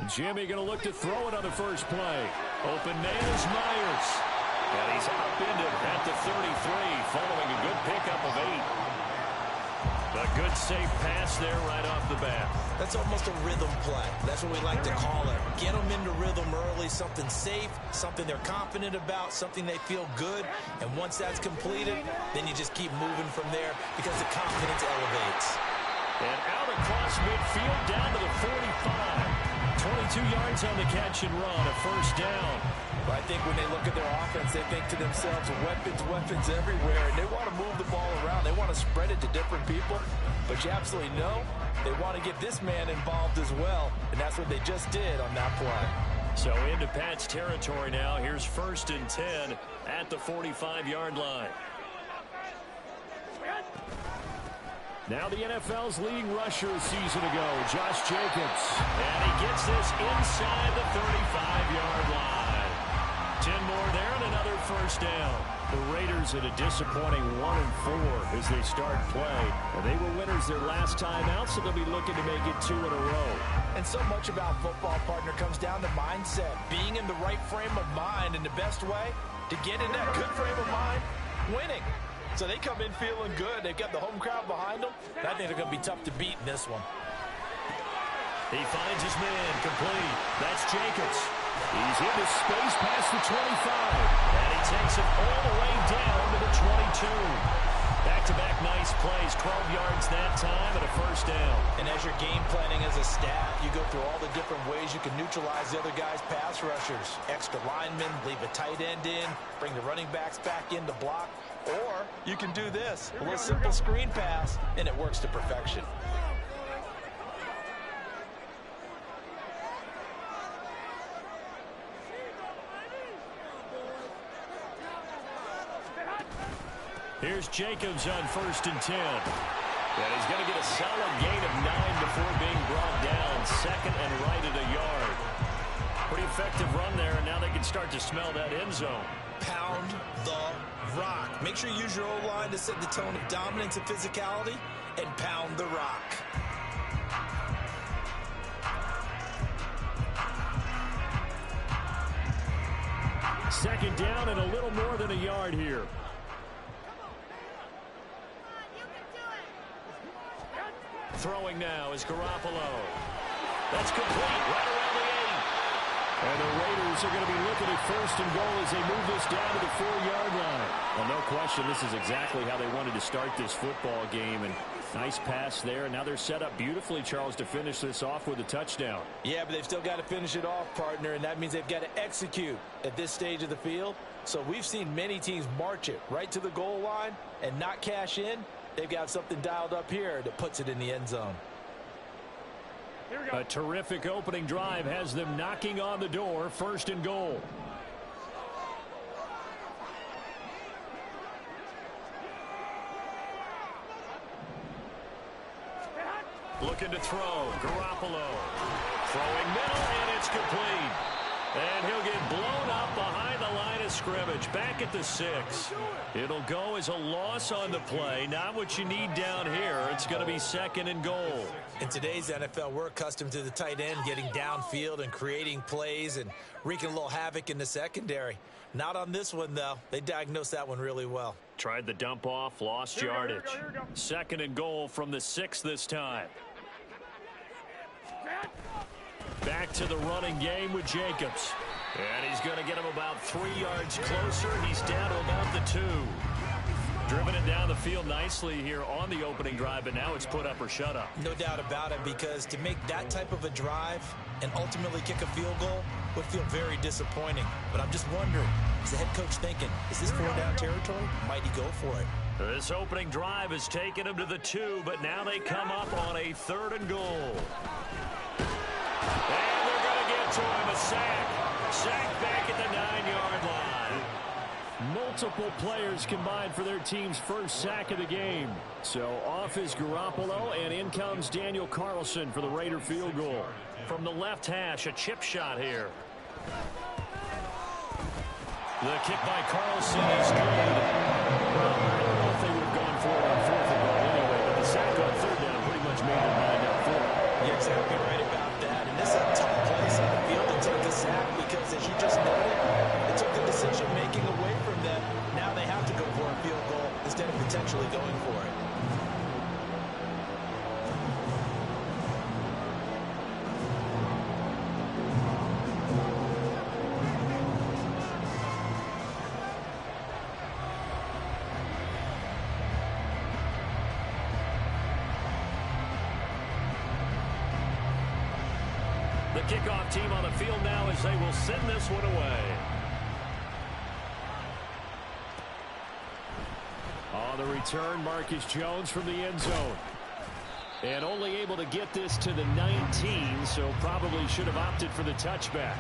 Jimmy going to look to throw it on the first play. Open man is Myers. And he's upended at the 33 following a good pickup of 8. A good safe pass there right off the bat. That's almost a rhythm play. That's what we like to call it. Get them into rhythm early, something safe, something they're confident about, something they feel good. And once that's completed, then you just keep moving from there because the confidence elevates. And out across midfield down to the 45. 22 yards on the catch and run, a first down. But I think when they look at their offense, they think to themselves, weapons everywhere, and they want to move the ball around. They want to spread it to different people, but you absolutely know they want to get this man involved as well, and that's what they just did on that play. So into Pat's territory now. Here's 1st and 10 at the 45-yard line. Now the NFL's leading rusher a season ago, Josh Jacobs. And he gets this inside the 35-yard line. 10 more there and another first down. The Raiders at a disappointing 1-4 as they start play. And they were winners their last time out, so they'll be looking to make it 2 in a row. And so much about football, partner, comes down to mindset. Being in the right frame of mind, and the best way to get in that good frame of mind, winning. So they come in feeling good. They've got the home crowd behind them. And I think they're going to be tough to beat in this one. He finds his man complete. That's Jacobs. He's into space past the 25. And he takes it all the way down to the 22. Back-to-back nice plays. 12 yards that time and a first down. And as you're game planning as a staff, you go through all the different ways you can neutralize the other guy's pass rushers. Extra linemen, leave a tight end in, bring the running backs back in to block. Or you can do this, a little simple screen pass, and it works to perfection. Here's Jacobs on 1st and 10. And he's going to get a solid gain of 9 before being brought down. 2nd and right at a yard. Pretty effective run there, and now they can start to smell that end zone. Pound the rock. Make sure you use your O-line to set the tone of dominance and physicality, and pound the rock. Second down and a little more than a yard here. Throwing now is Garoppolo. That's complete right around the 8. And the Raiders are going to be looking at 1st and goal as they move this down to the 4-yard line. Well, no question, this is exactly how they wanted to start this football game. And nice pass there. And now they're set up beautifully, Charles, to finish this off with a touchdown. Yeah, but they've still got to finish it off, partner, and that means they've got to execute at this stage of the field. So we've seen many teams march it right to the goal line and not cash in. They've got something dialed up here that puts it in the end zone. A terrific opening drive has them knocking on the door. 1st and goal. Looking to throw. Garoppolo. Throwing middle, and it's complete. And he'll get blown up behind the line of scrimmage. Back at the 6. It'll go as a loss on the play. Not what you need down here. It's going to be 2nd and goal. In today's NFL, we're accustomed to the tight end getting downfield and creating plays and wreaking a little havoc in the secondary. Not on this one, though. They diagnosed that one really well. Tried the dump off, lost yardage. 2nd and goal from the 6 this time. Back to the running game with Jacobs. And he's going to get him about 3 yards closer. He's down to about the 2. Driven it down the field nicely here on the opening drive, but now it's put up or shut up. No doubt about it, because to make that type of a drive and ultimately kick a field goal would feel very disappointing. But I'm just wondering, is the head coach thinking, is this 4-down territory? Might he go for it? This opening drive has taken him to the 2, but now they come up on a 3rd and goal. And they're going to get to him, a sack. Sack back at the 9-yard line. Multiple players combined for their team's first sack of the game. So off is Garoppolo, and in comes Daniel Carlson for the Raider field goal. From the left hash, a chip shot here. The kick by Carlson is good. Well, I don't know if they would have gone for it on 4th and goal anyway, but the sack on 3rd down pretty much made their mind up for it. You're exactly right about that. And this is a tough place essentially going for it. The kickoff team on the field now as they will send this one away. On the return, Marcus Jones from the end zone. And only able to get this to the 19, so probably should have opted for the touchback.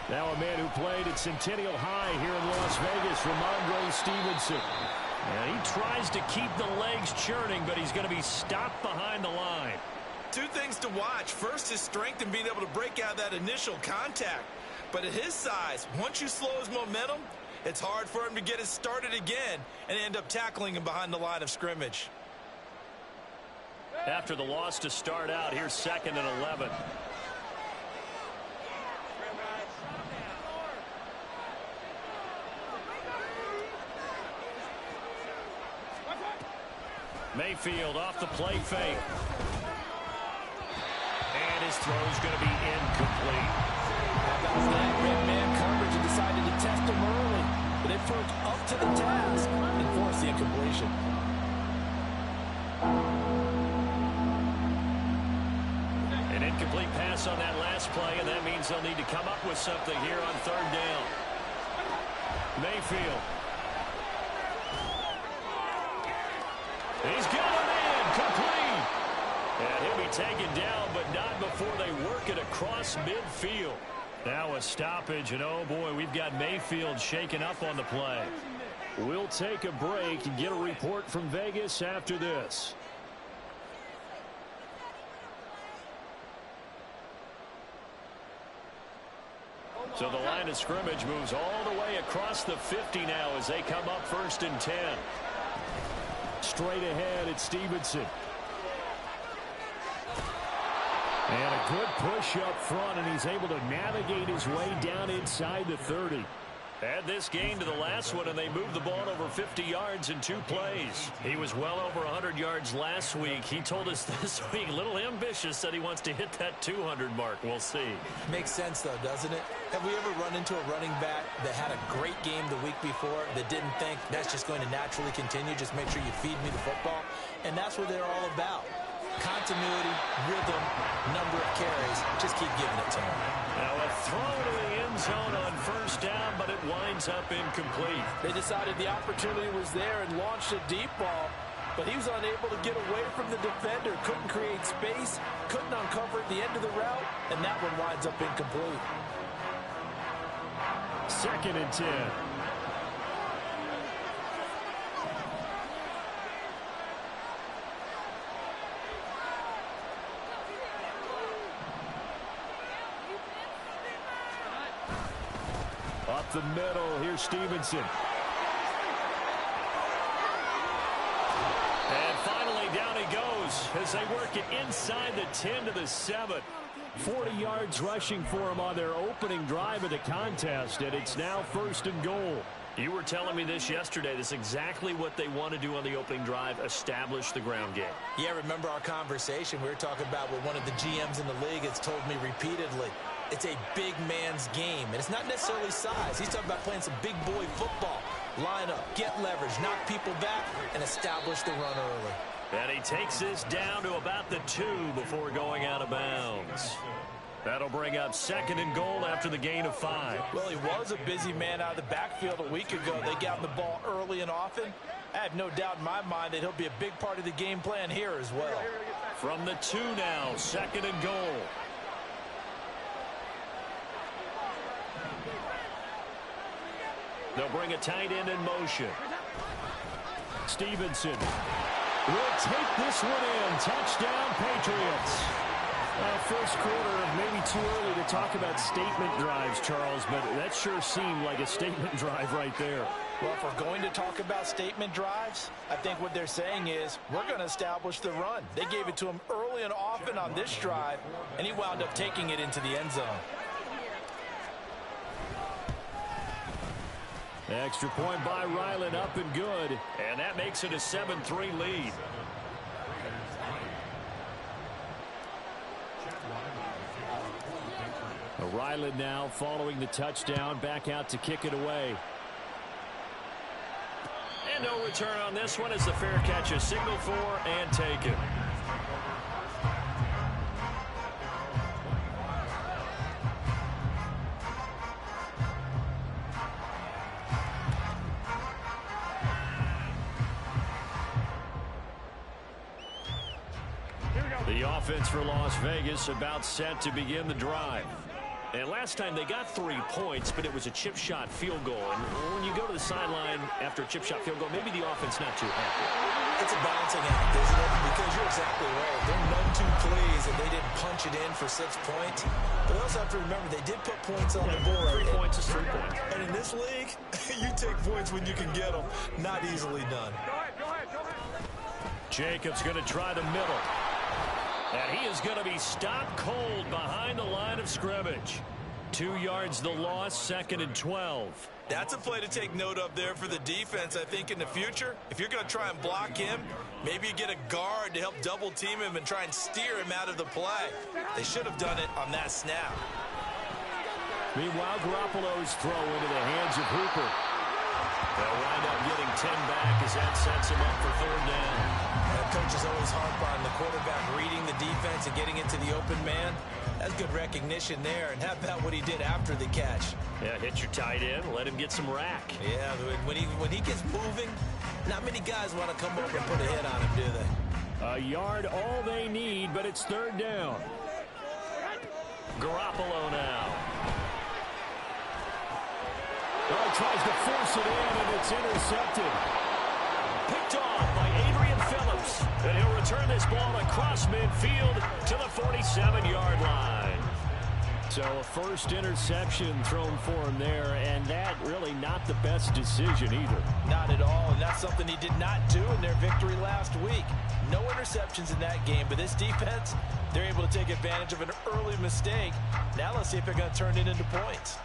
Now a man who played at Centennial High here in Las Vegas, Ramondre Stevenson. And he tries to keep the legs churning, but he's going to be stopped behind the line. Two things to watch. First, his strength and being able to break out that initial contact. But at his size, once you slow his momentum, it's hard for him to get it started again and end up tackling him behind the line of scrimmage. After the loss to start out, here's 2nd and 11. Mayfield off the play fake. And his throw's going to be incomplete. That was that red man coverage and decided to test him early. But they proved up to the task and forced the incompletion. An incomplete pass on that last play, and that means they'll need to come up with something here on 3rd down. Mayfield. He's got a man complete. And he'll be taken down, but not before they work it across midfield. Now a stoppage, and oh boy, we've got Mayfield shaken up on the play. We'll take a break and get a report from Vegas after this. So the line of scrimmage moves all the way across the 50 now as they come up 1st and 10. Straight ahead at Stevenson. And a good push up front, and he's able to navigate his way down inside the 30. Add this gain to the last one, and they moved the ball over 50 yards in 2 plays. He was well over 100 yards last week. He told us this week, a little ambitious, that he wants to hit that 200 mark. We'll see. Makes sense, though, doesn't it? Have we ever run into a running back that had a great game the week before that didn't think that's just going to naturally continue? Just make sure you feed me the football. And that's what they're all about. Continuity, rhythm, number of carries. Just keep giving it to him. Now a throw to the end zone on 1st down, but it winds up incomplete. They decided the opportunity was there and launched a deep ball, but he was unable to get away from the defender, couldn't create space, couldn't uncover the end of the route, and that one winds up incomplete. 2nd and 10. Up the middle, here's Stevenson. And finally, down he goes as they work it inside the 10 to the 7. 40 yards rushing for him on their opening drive of the contest, and it's now 1st and goal. You were telling me this yesterday. This is exactly what they want to do on the opening drive, establish the ground game. Yeah, remember our conversation? We were talking about what one of the GMs in the league has told me repeatedly. It's a big man's game, and it's not necessarily size. He's talking about playing some big boy football. Line up, get leverage, knock people back, and establish the run early. And he takes this down to about the 2 before going out of bounds. That'll bring up 2nd and goal after the gain of 5. Well, he was a busy man out of the backfield a week ago. They got him the ball early and often. I have no doubt in my mind that he'll be a big part of the game plan here as well. From the 2 now, 2nd and goal. They'll bring a tight end in motion. Stevenson will take this one in. Touchdown, Patriots. First quarter, maybe too early to talk about statement drives, Charles, but that sure seemed like a statement drive right there. Well, if we're going to talk about statement drives, I think what they're saying is we're going to establish the run. They gave it to him early and often on this drive, and he wound up taking it into the end zone. Extra point by Ryland, up and good. And that makes it a 7-3 lead. Ryland now following the touchdown, back out to kick it away. And no return on this one as the fair catch is signaled for and taken. The offense for Las Vegas about set to begin the drive. And last time they got 3 points, but it was a chip shot field goal. And when you go to the sideline after a chip shot field goal, maybe the offense not too happy. It's a balancing act, isn't it? Because you're exactly right. They're none too pleased that they didn't punch it in for 6 points. But they also have to remember they did put points on the board. 3 points is 3 points. And in this league, you take points when you can get them. Not easily done. Jacobs going to try the middle. And he is going to be stopped cold behind the line of scrimmage. 2 yards the loss, 2nd and 12. That's a play to take note of there for the defense, I think, in the future. If you're going to try and block him, maybe you get a guard to help double team him and try and steer him out of the play. They should have done it on that snap. Meanwhile, Garoppolo's throw into the hands of Hooper. They'll wind up getting 10 back as that sets him up for 3rd down. Coaches always harp on the quarterback reading the defense and getting into the open man. That's good recognition there. And how about what he did after the catch? Yeah, hit your tight end, let him get some rack. Yeah, when he gets moving, not many guys want to come over and put a hit on him, do they? A yard all they need, but it's 3rd down. Garoppolo now. Oh, tries to force it in, and it's intercepted. Picked off by Adrian Phillips. And he'll return this ball across midfield to the 47-yard line. So a first interception thrown for him there, and that really not the best decision either. Not at all, and that's something he did not do in their victory last week. No interceptions in that game, but this defense, they're able to take advantage of an early mistake. Now let's see if they're going to turn it into points.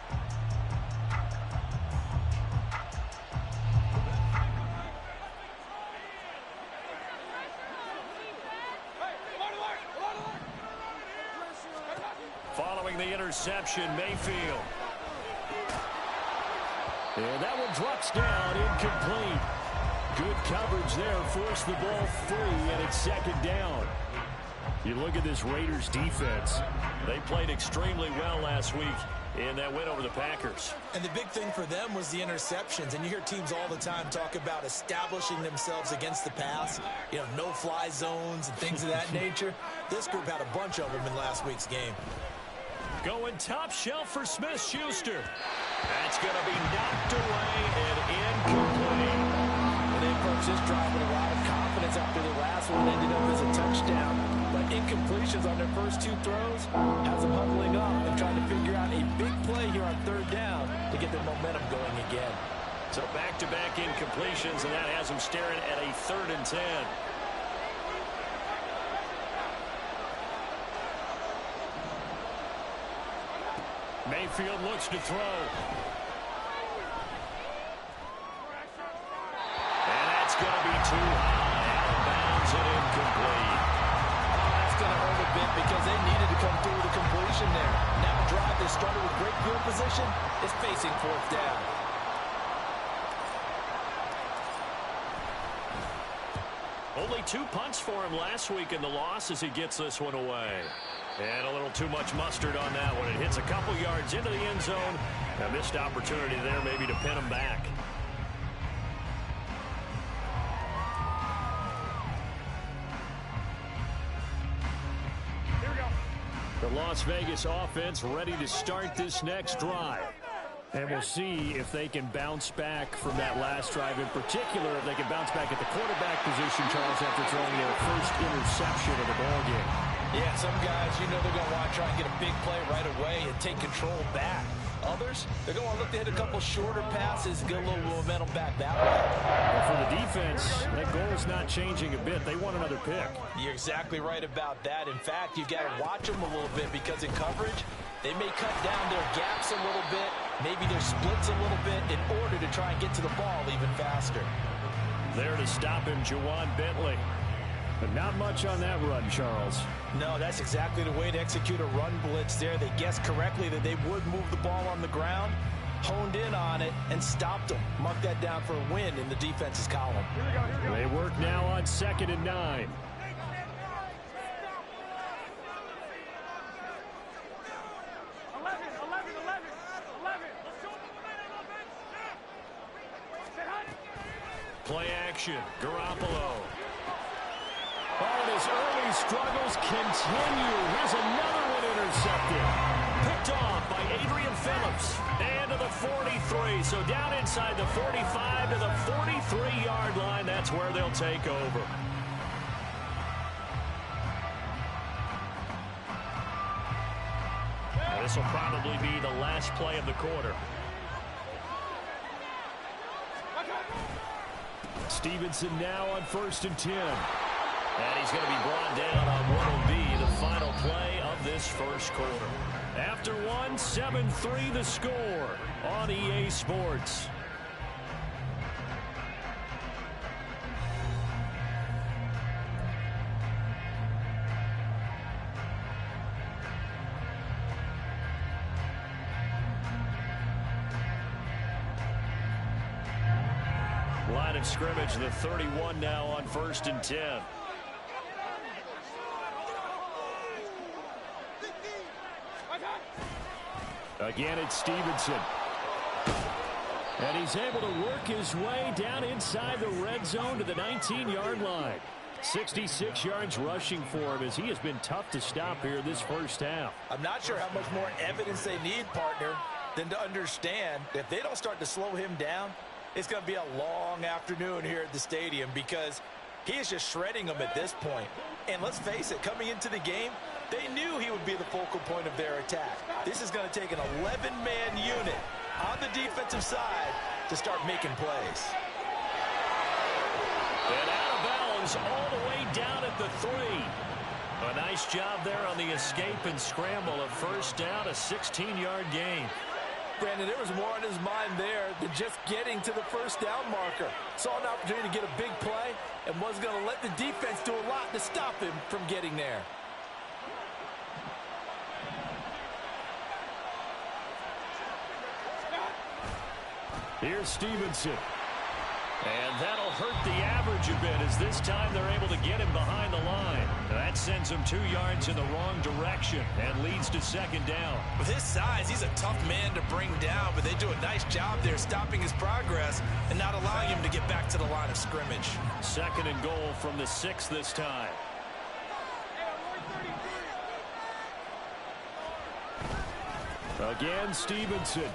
Following the interception, Mayfield. And that one drops down, incomplete. Good coverage there, forced the ball free, and it's 2nd down. You look at this Raiders defense. They played extremely well last week in that win over the Packers. And the big thing for them was the interceptions. And you hear teams all the time talk about establishing themselves against the pass. You know, no-fly zones and things of that nature. This group had a bunch of them in last week's game. Going top shelf for Smith-Schuster. That's going to be knocked away and incomplete. And they approached this drive with a lot of confidence after the last one ended up as a touchdown. But incompletions on their first 2 throws has them huddling up and trying to figure out a big play here on 3rd down to get their momentum going again. So back-to-back incompletions, and that has them staring at a 3rd and 10. Mayfield looks to throw. And that's going to be too high. Out of bounds and incomplete. Oh, that's going to hurt a bit because they needed to come through with a completion there. Now a drive that started with great field position is facing 4th down. Only 2 punts for him last week in the loss as he gets this one away. And a little too much mustard on that one. It hits a couple yards into the end zone. A missed opportunity there maybe to pin him back. Here we go. The Las Vegas offense ready to start this next drive. And we'll see if they can bounce back from that last drive. In particular, if they can bounce back at the quarterback position, Charles, after throwing their first interception of the ballgame. Yeah, some guys, you know they're going to want to try and get a big play right away and take control back. Others, they're going to look to hit a couple shorter passes, get a little momentum back that way. Well, for the defense, that goal's not changing a bit. They want another pick. You're exactly right about that. In fact, you've got to watch them a little bit because in coverage, they may cut down their gaps a little bit, maybe their splits a little bit in order to try and get to the ball even faster. There to stop him, Juwan Bentley. But not much on that run, Charles. No, that's exactly the way to execute a run blitz there. They guessed correctly that they would move the ball on the ground, honed in on it, and stopped them. Mark that down for a win in the defense's column. They work now on 2nd and 9. Play action, Garoppolo. Oh, and his early struggles continue. Here's another one intercepted. Picked off by Adrian Phillips. And to the 43. So down inside the 45 to the 43-yard line. That's where they'll take over. This will probably be the last play of the quarter. Stevenson now on 1st and 10. And he's going to be brought down on what will be the final play of this first quarter. After one, 7-3 the score on EA Sports. Line of scrimmage, the 31 now on 1st and 10. Again, it's Stevenson. And he's able to work his way down inside the red zone to the 19-yard line. 66 yards rushing for him as he has been tough to stop here this first half. I'm not sure how much more evidence they need, partner, than to understand that if they don't start to slow him down, it's going to be a long afternoon here at the stadium because he is just shredding them at this point. And let's face it, coming into the game, they knew he would be the focal point of their attack. This is going to take an 11-man unit on the defensive side to start making plays. And out of bounds all the way down at the 3. A nice job there on the escape and scramble. A first down, a 16-yard gain. Brandon, there was more on his mind there than just getting to the first down marker. Saw an opportunity to get a big play and was going to let the defense do a lot to stop him from getting there. Here's Stevenson. And that'll hurt the average a bit as this time they're able to get him behind the line. That sends him 2 yards in the wrong direction and leads to 2nd down. With his size, he's a tough man to bring down, but they do a nice job there stopping his progress and not allowing him to get back to the line of scrimmage. 2nd and goal from the 6 this time. Again, Stevenson.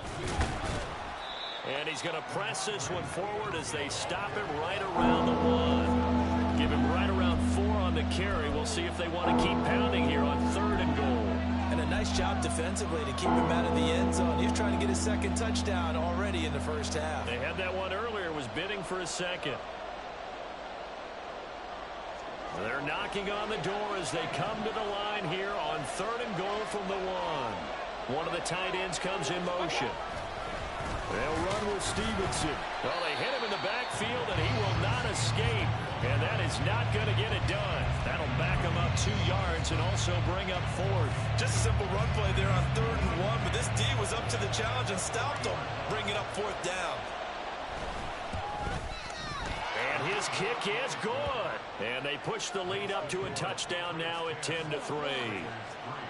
And he's going to press this one forward as they stop him right around the 1. Give him right around 4 on the carry. We'll see if they want to keep pounding here on 3rd and goal. And a nice job defensively to keep him out of the end zone. He was trying to get his 2nd touchdown already in the first half. They had that one earlier, was bidding for a 2nd. They're knocking on the door as they come to the line here on 3rd and goal from the 1. One of the tight ends comes in motion. They'll run with Stevenson. Well, they hit him in the backfield, and he will not escape. And that is not going to get it done. That'll back him up 2 yards and also bring up 4th. Just a simple run play there on 3rd and 1, but this D was up to the challenge and stopped him, bringing up 4th down. And his kick is good. And they push the lead up to a touchdown now at 10-3.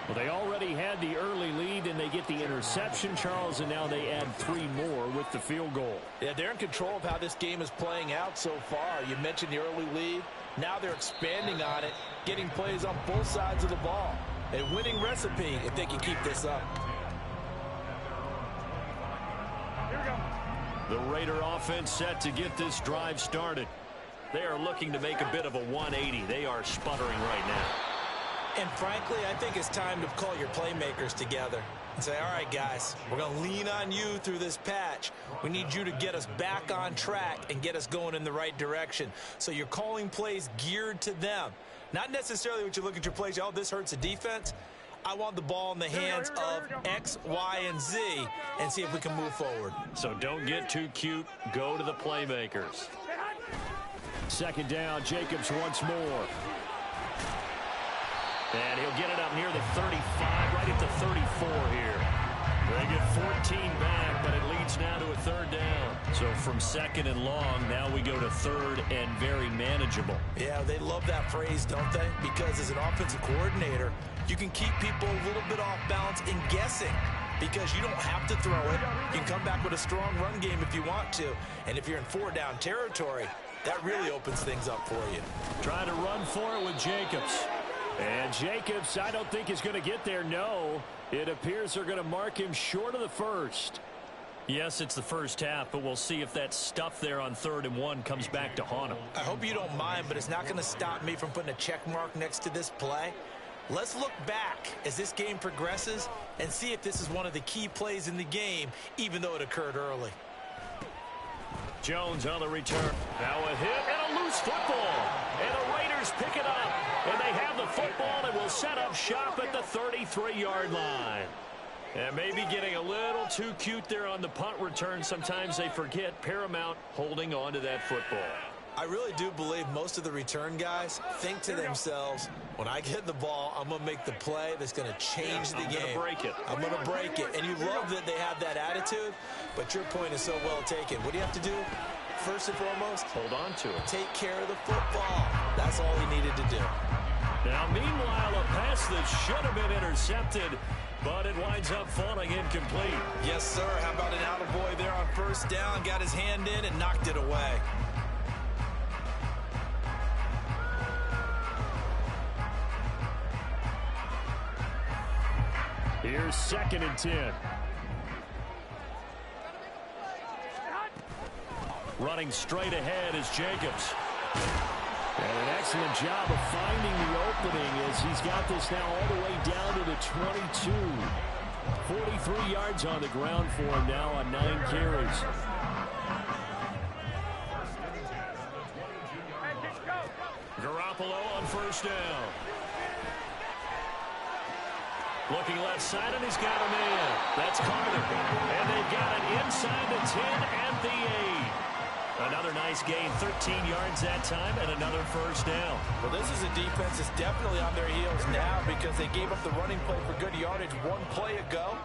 Well, they already had the early lead, and they get the interception, Charles, and now they add 3 more with the field goal. Yeah, they're in control of how this game is playing out so far. You mentioned the early lead. Now they're expanding on it, getting plays on both sides of the ball. A winning recipe if they can keep this up. The Raider offense set to get this drive started. They are looking to make a bit of a 180. They are sputtering right now. And frankly, I think it's time to call your playmakers together and say, all right, guys, we're going to lean on you through this patch. We need you to get us back on track and get us going in the right direction. So you're calling plays geared to them. Not necessarily what you look at your plays, oh, this hurts the defense. I want the ball in the hands of X, Y, and Z and see if we can move forward. So don't get too cute. Go to the playmakers. Second down, Jacobs once more. And he'll get it up near the 35, right at the 34 here. They get 14 back, but it leads now to a third down. So from second and long, now we go to third and very manageable. Yeah, they love that phrase, don't they? Because as an offensive coordinator, you can keep people a little bit off balance and guessing because you don't have to throw it. You can come back with a strong run game if you want to. And if you're in four-down territory, that really opens things up for you. Trying to run for it with Jacobs. And Jacobs, I don't think is going to get there. No, it appears they're going to mark him short of the first. Yes, it's the first half, but we'll see if that stuff there on 3rd and 1 comes back to haunt him. I hope you don't mind, but it's not going to stop me from putting a check mark next to this play. Let's look back as this game progresses and see if this is one of the key plays in the game, even though it occurred early. Jones on the return. Now a hit and a loose football. And the Raiders pick it up. And they have the football and will set up shop at the 33-yard line. And maybe getting a little too cute there on the punt return. Sometimes they forget Paramount holding on to that football. I really do believe most of the return guys think to themselves, when I get the ball, I'm going to make the play that's going to change the game. I'm going to break it. I'm going to break it. And you love that they have that attitude, but your point is so well taken. What do you have to do? First and foremost, hold on to it. Take care of the football. That's all he needed to do. Now, meanwhile, a pass that should have been intercepted, but it winds up falling incomplete. Yes, sir. How about an attaboy there on first down? Got his hand in and knocked it away. Here's 2nd and 10. Running straight ahead is Jacobs. And an excellent job of finding the opening as he's got this now all the way down to the 22. 43 yards on the ground for him now on 9 carries. Garoppolo on first down. Looking left side, and he's got a man. That's Carter. And they've got it inside the 10 and the 8. Another nice gain, 13 yards that time, and another first down. Well, this is a defense that's definitely on their heels now because they gave up the running play for good yardage one play ago.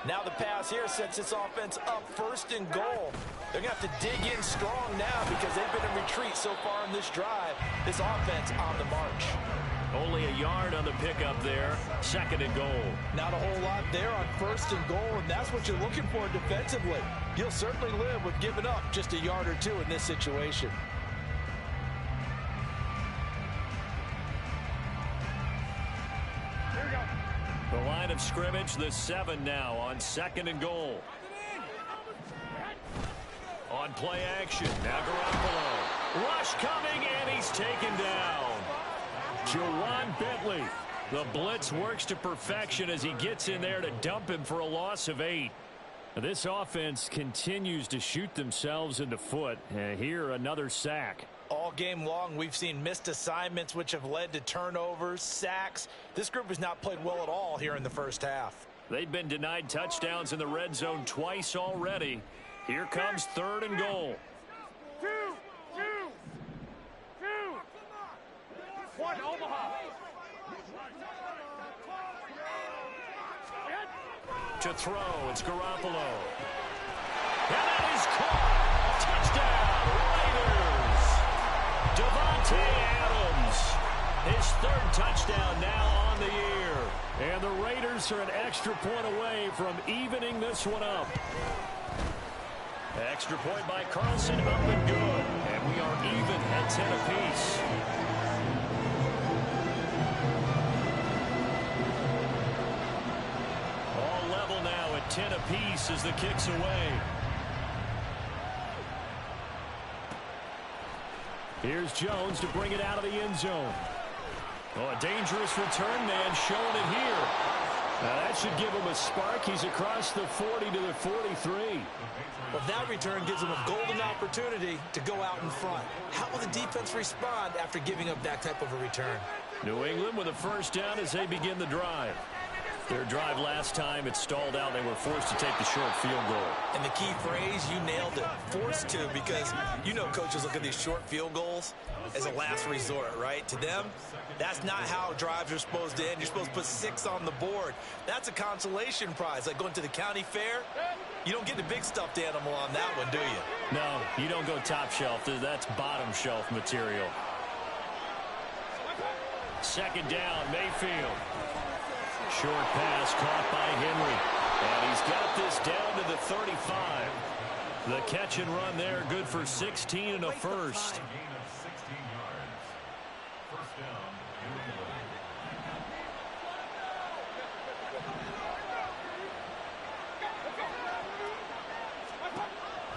Now the pass here sets this offense up 1st and goal. They're going to have to dig in strong now because they've been in retreat so far in this drive. This offense on the march. Only a yard on the pickup there. 2nd and goal. Not a whole lot there on 1st and goal, and that's what you're looking for defensively. You'll certainly live with giving up just a yard or two in this situation. The line of scrimmage, the 7 now on 2nd and goal. On play action, now Garoppolo. Rush coming, and he's taken down. Jawan Bentley. The blitz works to perfection as he gets in there to dump him for a loss of 8. This offense continues to shoot themselves in the foot. Here, another sack. All game long, we've seen missed assignments which have led to turnovers, sacks. This group has not played well at all here in the first half. They've been denied touchdowns in the red zone twice already. Here comes 3rd and goal. 1 Omaha. To throw, it's Garoppolo. And that is caught. Touchdown, Raiders. Devontae Adams. His 3rd touchdown now on the year. And the Raiders are an extra point away from evening this one up. Extra point by Carlson, up and good. And we are even at 10 apiece. All level now at 10 apiece as the kick's away. Here's Jones to bring it out of the end zone. Oh, a dangerous return man showing it here. Now that should give him a spark. He's across the 40 to the 43. Well, that return gives him a golden opportunity to go out in front. How will the defense respond after giving up that type of a return? New England with a first down as they begin the drive. Their drive last time, it stalled out. They were forced to take the short field goal. And the key phrase, you nailed it, forced to, because you know coaches look at these short field goals as a last resort, right? To them, that's not how drives are supposed to end. You're supposed to put 6 on the board. That's a consolation prize, like going to the county fair. You don't get the big stuffed animal on that one, do you? No, you don't go top shelf. That's bottom shelf material. Second down, Mayfield. Short pass caught by Henry. And he's got this down to the 35. The catch and run there, good for 16 and a first.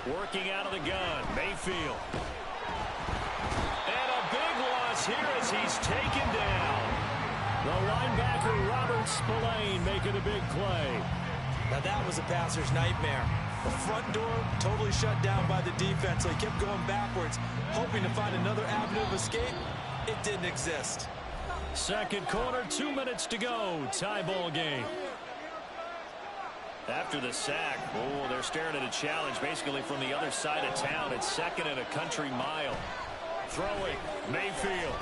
Working out of the gun, Mayfield. And a big loss here as he's taken down. The linebacker, Robert Spillane, making a big play. Now that was a passer's nightmare. The front door totally shut down by the defense, so he kept going backwards, hoping to find another avenue of escape. It didn't exist. Second quarter, 2 minutes to go. Tie ball game. After the sack, they're staring at a challenge basically from the other side of town. It's second and a country mile. Throwing, Mayfield.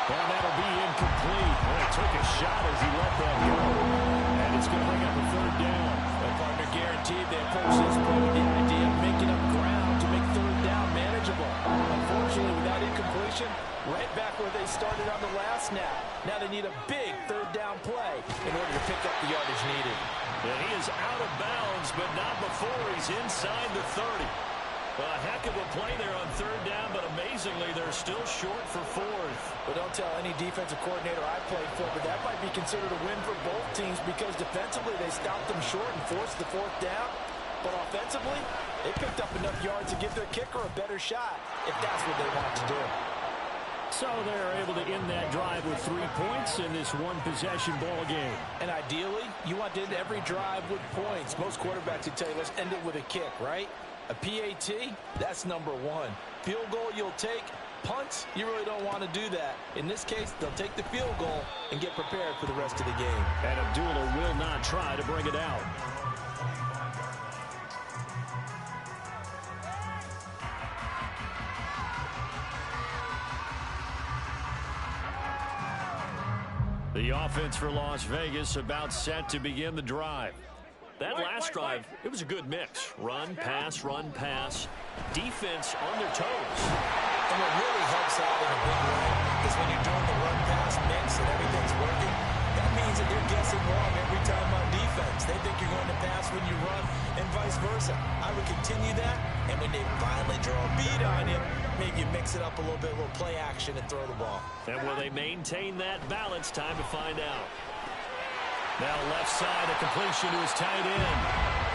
And that'll be incomplete. Well, he took a shot as he let that go. And it's going to bring up a third down. The partner guaranteed they approach this play with the idea of making up ground to make third down manageable. Unfortunately, without incompletion, right back where they started on the last snap. Now they need a big third down play in order to pick up the yardage needed. And he is out of bounds, but not before he's inside the 30. Well, a heck of a play there on third down, but amazingly, they're still short for fourth. But don't tell any defensive coordinator I played for, but that might be considered a win for both teams because defensively they stopped them short and forced the fourth down. But offensively, they picked up enough yards to give their kicker a better shot if that's what they want to do. So they're able to end that drive with 3 points in this one-possession ball game. And ideally, you want to end every drive with points. Most quarterbacks would tell you, let's end it with a kick, right? A PAT, that's number 1. Field goal you'll take. Punts, you really don't want to do that. In this case, they'll take the field goal and get prepared for the rest of the game. And Abdullah will not try to bring it out. The offense for Las Vegas about set to begin the drive. That last drive, it was a good mix. Run, pass, defense on their toes. And what really helps out in a big way is when you're doing the run-pass mix and everything's working, that means that they're guessing wrong every time on defense. They think you're going to pass when you run and vice versa. I would continue that, and when they finally draw a bead on you, maybe you mix it up a little bit, a little play action and throw the ball. And will they maintain that balance? Time to find out. Now left side, a completion to his tight end.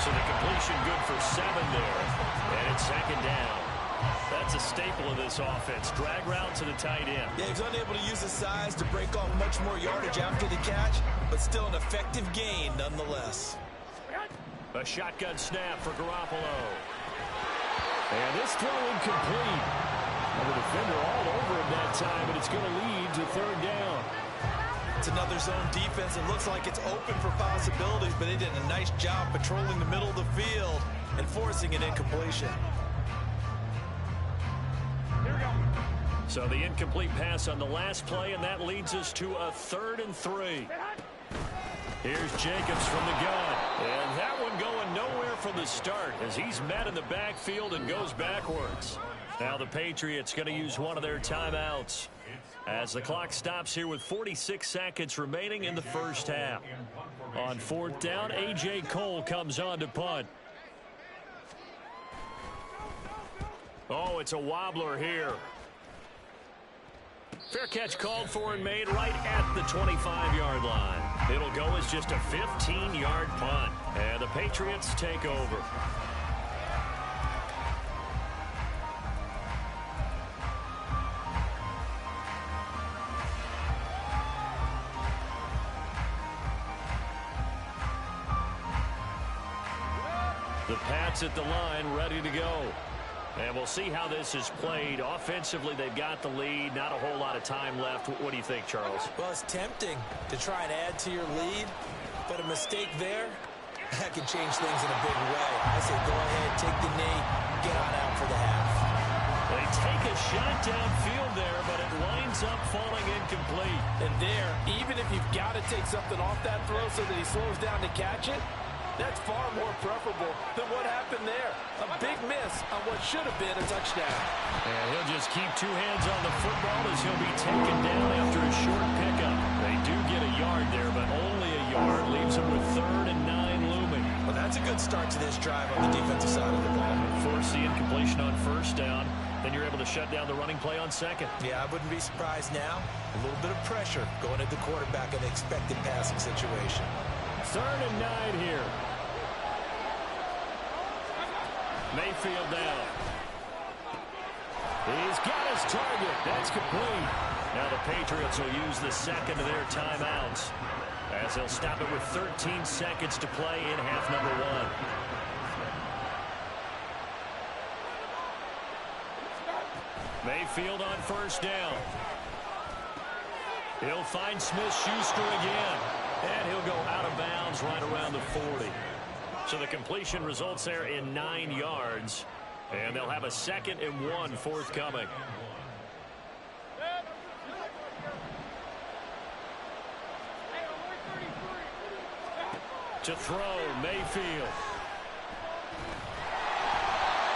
So the completion good for 7 there. And it's second down. That's a staple of this offense. Drag route to the tight end. Yeah, he's unable to use his size to break off much more yardage after the catch, but still an effective gain nonetheless. A shotgun snap for Garoppolo. And this throw incomplete. And the defender all over him that time, but it's going to lead to third down. It's another zone defense. It looks like it's open for possibilities, but they did a nice job patrolling the middle of the field and forcing an incompletion. So the incomplete pass on the last play, and that leads us to a 3rd and 3. Here's Jacobs from the gun. And that one going nowhere from the start as he's met in the backfield and goes backwards. Now the Patriots going to use one of their timeouts as the clock stops here with 46 seconds remaining in the first half. On 4th down, A.J. Cole comes on to punt. Oh, it's a wobbler here. Fair catch called for and made right at the 25-yard line. It'll go as just a 15-yard punt. And the Patriots take over. The Pats at the line, ready to go. And we'll see how this is played. Offensively, they've got the lead. Not a whole lot of time left. What do you think, Charles? Well, it's tempting to try and add to your lead, but a mistake there, that can change things in a big way. I say go ahead, take the knee, get on out for the half. They take a shot downfield there, but it winds up falling incomplete. And there, even if you've got to take something off that throw so that he slows down to catch it, that's far more preferable than what happened there. A big miss on what should have been a touchdown. And he'll just keep two hands on the football as he'll be taken down after a short pickup. They do get a yard there, but only a yard. Leaves them with 3rd and 9 looming. Well, that's a good start to this drive on the defensive side of the ball. Force the incompletion on 1st down. Then you're able to shut down the running play on 2nd. Yeah, I wouldn't be surprised now. A little bit of pressure going at the quarterback in the expected passing situation. 3rd and 9 here. Mayfield down. He's got his target. That's complete. Now the Patriots will use the 2nd of their timeouts as they'll stop it with 13 seconds to play in half number 1. Mayfield on 1st down. He'll find Smith-Schuster again. And he'll go out of bounds right around the 40. So the completion results there in 9 yards. And they'll have a 2nd and 1 forthcoming. To throw, Mayfield.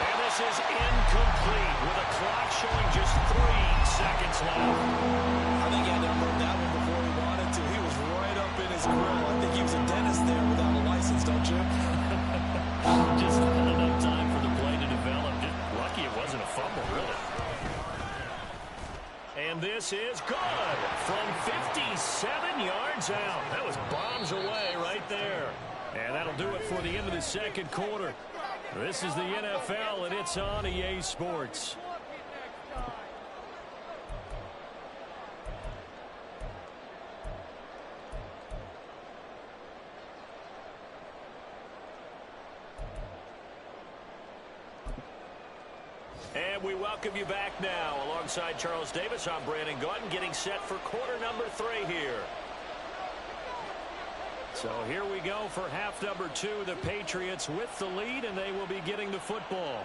And this is incomplete with a clock showing just 3 seconds left. I think he had to unload that one before he wanted to. He was right up in his grill. I think he was a dentist there without a license, don't you? Just not enough time for the play to develop. Just lucky it wasn't a fumble, really. And this is good from 57 yards out. That was bombs away right there. And that'll do it for the end of the 2nd quarter. This is the NFL, and it's on EA Sports. And we welcome you back now. Alongside Charles Davis, I'm Brandon Gaudin, getting set for quarter number 3 here. So here we go for half number 2. The Patriots with the lead, and they will be getting the football.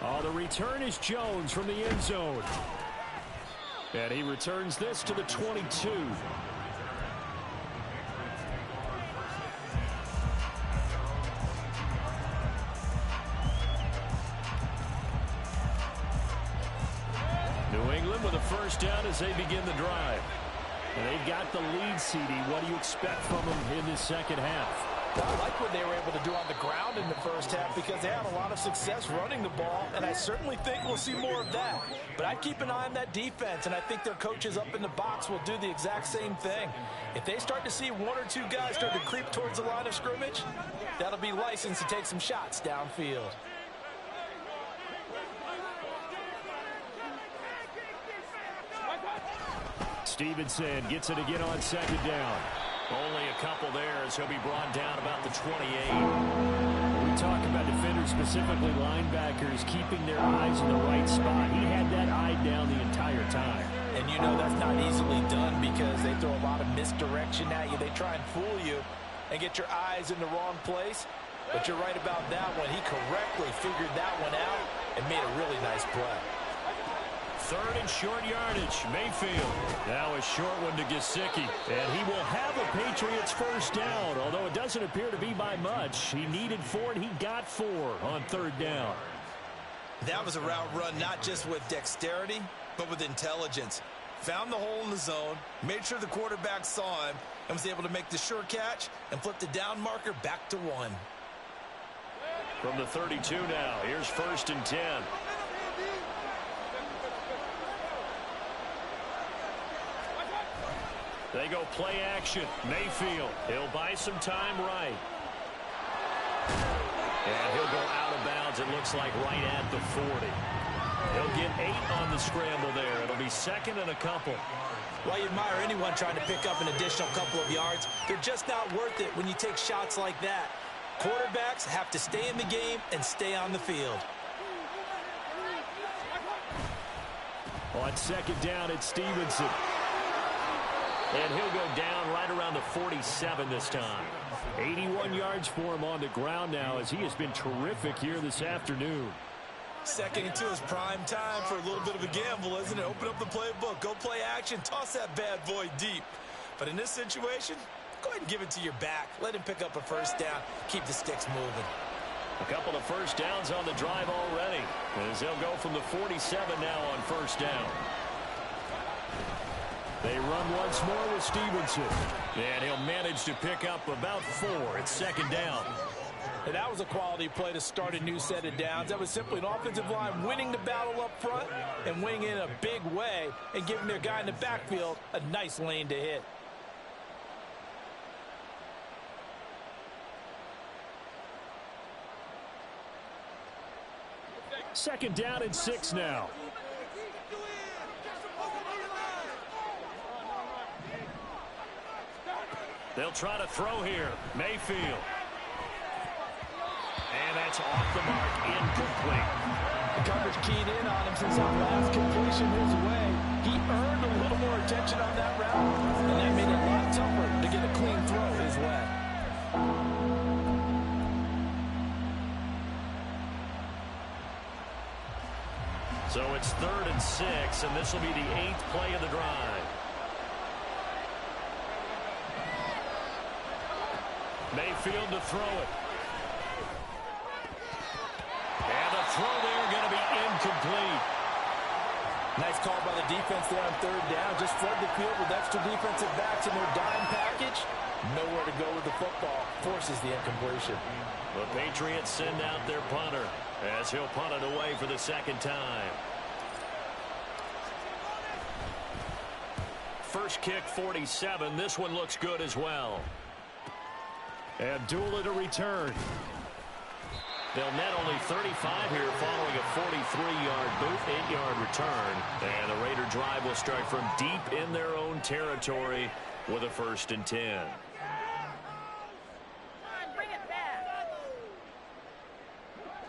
Oh, the return is Jones from the end zone. And he returns this to the 22. New England with a 1st down as they begin the drive. And they've got the lead, CD. What do you expect from them in this 2nd half? I like what they were able to do on the ground in the 1st half because they had a lot of success running the ball, and I certainly think we'll see more of that. But I'd keep an eye on that defense, and I think their coaches up in the box will do the exact same thing. If they start to see 1 or 2 guys start to creep towards the line of scrimmage, that'll be license to take some shots downfield. Stevenson gets it again on 2nd down. Only a couple there as he'll be brought down about the 28. We talk about defenders, specifically linebackers, keeping their eyes in the right spot. He had that eye down the entire time. And you know that's not easily done because they throw a lot of misdirection at you. They try and fool you and get your eyes in the wrong place. But you're right about that one. He correctly figured that one out and made a really nice play. 3rd and short yardage. Mayfield. Now a short one to Gesicki. And he will have a Patriots 1st down, although it doesn't appear to be by much. He needed 4, and he got 4 on 3rd down. That was a route run not just with dexterity, but with intelligence. Found the hole in the zone, made sure the quarterback saw him, and was able to make the sure catch and flip the down marker back to 1. From the 32 now, here's 1st and 10. They go play action. Mayfield. He'll buy some time right. And he'll go out of bounds, it looks like, right at the 40. He'll get 8 on the scramble there. It'll be 2nd and a couple. Well, you admire anyone trying to pick up an additional couple of yards. They're just not worth it when you take shots like that. Quarterbacks have to stay in the game and stay on the field. On second down, it's Stevenson. And he'll go down right around the 47 this time. 81 yards for him on the ground now as he has been terrific here this afternoon. Second into his prime time for a little bit of a gamble, isn't it? Open up the playbook, go play action, toss that bad boy deep. But in this situation, go ahead and give it to your back. Let him pick up a first down. Keep the sticks moving. A couple of first downs on the drive already, as they'll go from the 47 now on first down. They run once more with Stevenson, and he'll manage to pick up about 4 at second down. And that was a quality play to start a new set of downs. That was simply an offensive line winning the battle up front and winning it in a big way and giving their guy in the backfield a nice lane to hit. Second down and 6 now. They'll try to throw here. Mayfield. And that's off the mark, incomplete. The coverage keyed in on him since that last completion his way. He earned a little more attention on that route, and that made it a lot tougher to get a clean throw his way. So it's 3rd and 6, and this will be the 8th play of the drive. Mayfield to throw it. And the throw there going to be incomplete. Nice call by the defense there on 3rd down. Just flood the field with extra defensive backs in their dime package. Nowhere to go with the football. Forces the incompletion. The Patriots send out their punter as he'll punt it away for the second time. First kick, 47. This one looks good as well. Abdullah to return. They'll net only 35 here following a 43-yard boot, 8-yard return. And the Raider drive will start from deep in their own territory with a 1st and 10.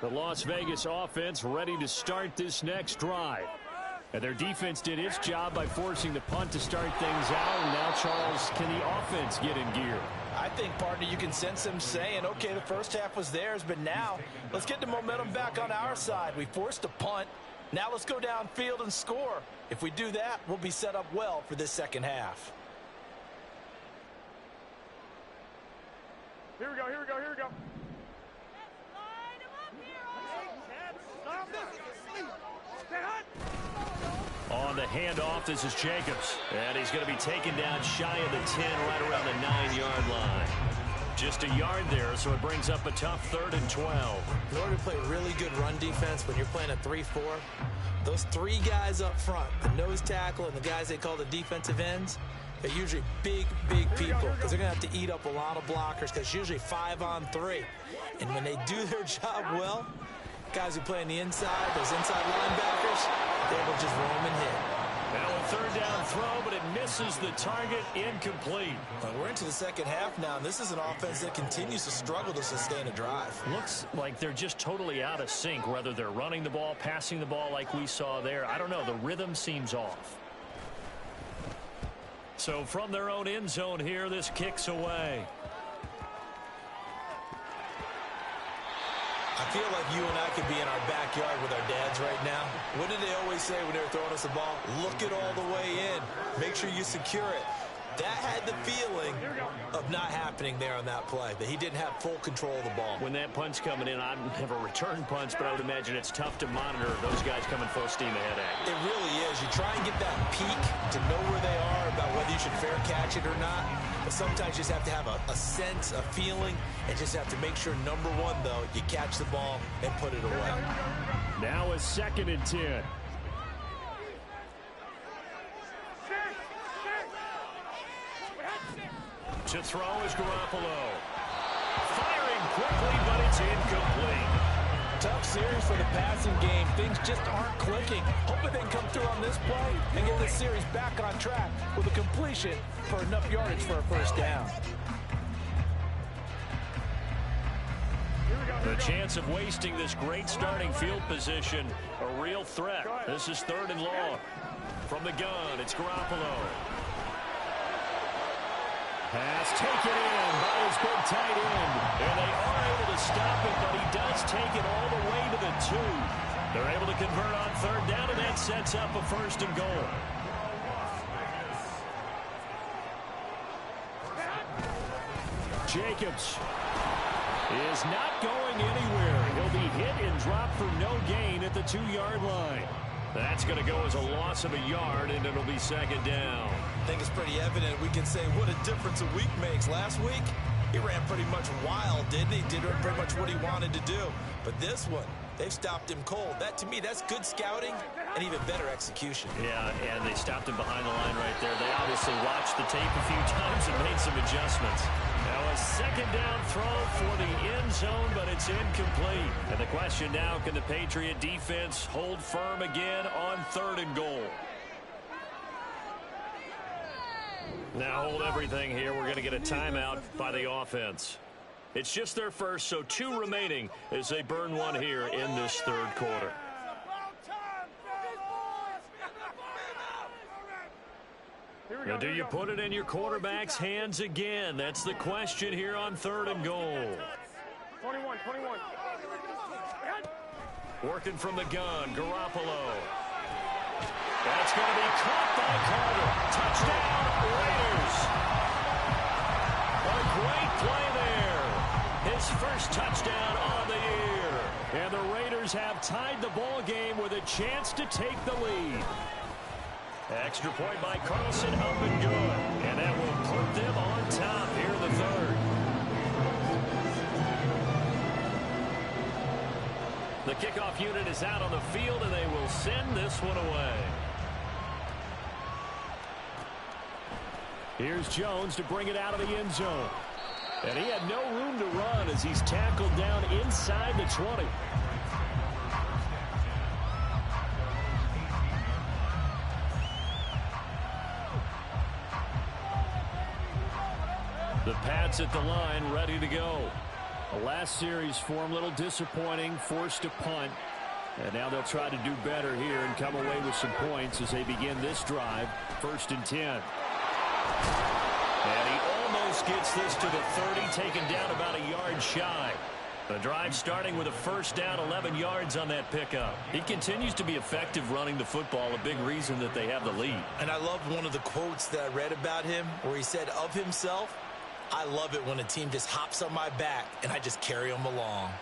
The Las Vegas offense ready to start this next drive. And their defense did its job by forcing the punt to start things out. And now, Charles, can the offense get in gear? I think, partner, you can sense them saying, okay, the first half was theirs, but now let's get the momentum back on our side. We forced a punt. Now let's go downfield and score. If we do that, we'll be set up well for this second half. Here we go, here we go, here we go. On the handoff, this is Jacobs. And he's going to be taken down shy of the 10, right around the 9-yard line. Just a yard there, so it brings up a tough 3rd and 12. In order to play really good run defense when you're playing a 3-4, those 3 guys up front, the nose tackle and the guys they call the defensive ends, they're usually big people because they're going to have to eat up a lot of blockers because usually 5 on 3. And when they do their job well, guys who play on the inside, those inside linebackers, they will just roam and hit. Now a 3rd down throw, but it misses the target, incomplete. But we're into the second half now, and this is an offense that continues to struggle to sustain a drive. Looks like they're just totally out of sync, whether they're running the ball, passing the ball like we saw there. I don't know, the rhythm seems off. So from their own end zone here, this kicks away. I feel like you and I could be in our backyard with our dads right now. What did they always say when they were throwing us a ball? Look it all the way in. Make sure you secure it. That had the feeling of not happening there on that play, that he didn't have full control of the ball. When that punt's coming in, I've never returned punts, but I would imagine it's tough to monitor those guys coming full steam ahead at you. It really is. You try and get that peek to know where they are about whether you should fair catch it or not. But sometimes you just have to have a sense, a feeling, and just have to make sure, number one, though, you catch the ball and put it away. Now a 2nd and 10. To throw is Garoppolo. Firing quickly, but it's incomplete. Tough series for the passing game. Things just aren't clicking. Hoping they can come through on this play and get this series back on track with a completion for enough yardage for a first down. The chance of wasting this great starting field position, a real threat. This is 3rd and long. From the gun, it's Garoppolo. Pass taken in by his big tight end. And they are able to stop it, but he does take it all the way to the 2. They're able to convert on 3rd down, and that sets up a 1st and goal. Jacobs is not going anywhere. He'll be hit and dropped for no gain at the 2-yard line. That's going to go as a loss of a yard, and it'll be 2nd down. I think it's pretty evident. We can say what a difference a week makes. Last week, he ran pretty much wild, didn't he? Did pretty much what he wanted to do. But this one, they've stopped him cold. That, to me, that's good scouting and even better execution. Yeah, and they stopped him behind the line right there. They obviously watched the tape a few times and made some adjustments. Now a 2nd down throw for the end zone, but it's incomplete. And the question now, can the Patriot defense hold firm again on 3rd and goal? Now hold everything here. We're going to get a timeout by the offense. It's just their first, so 2 remaining as they burn one here in this 3rd quarter. Now, do you put it in your quarterback's hands again? That's the question here on 3rd and goal. 21. Working from the gun, Garoppolo. That's going to be caught by Carter. Touchdown, Raiders. A great play there. His first touchdown on the year. And the Raiders have tied the ball game with a chance to take the lead. Extra point by Carlson, up and good. And that will put them on top here in the 3rd. The kickoff unit is out on the field, and they will send this one away. Here's Jones to bring it out of the end zone. And he had no room to run as he's tackled down inside the 20. The Pats at the line, ready to go. The last series for him, a little disappointing, forced to punt. And now they'll try to do better here and come away with some points as they begin this drive, 1st and 10. And he almost gets this to the 30, taken down about a yard shy. The drive starting with a 1st down, 11 yards on that pickup. He continues to be effective running the football, a big reason that they have the lead. And I loved one of the quotes that I read about him where he said of himself, "I love it when a team just hops on my back and I just carry them along."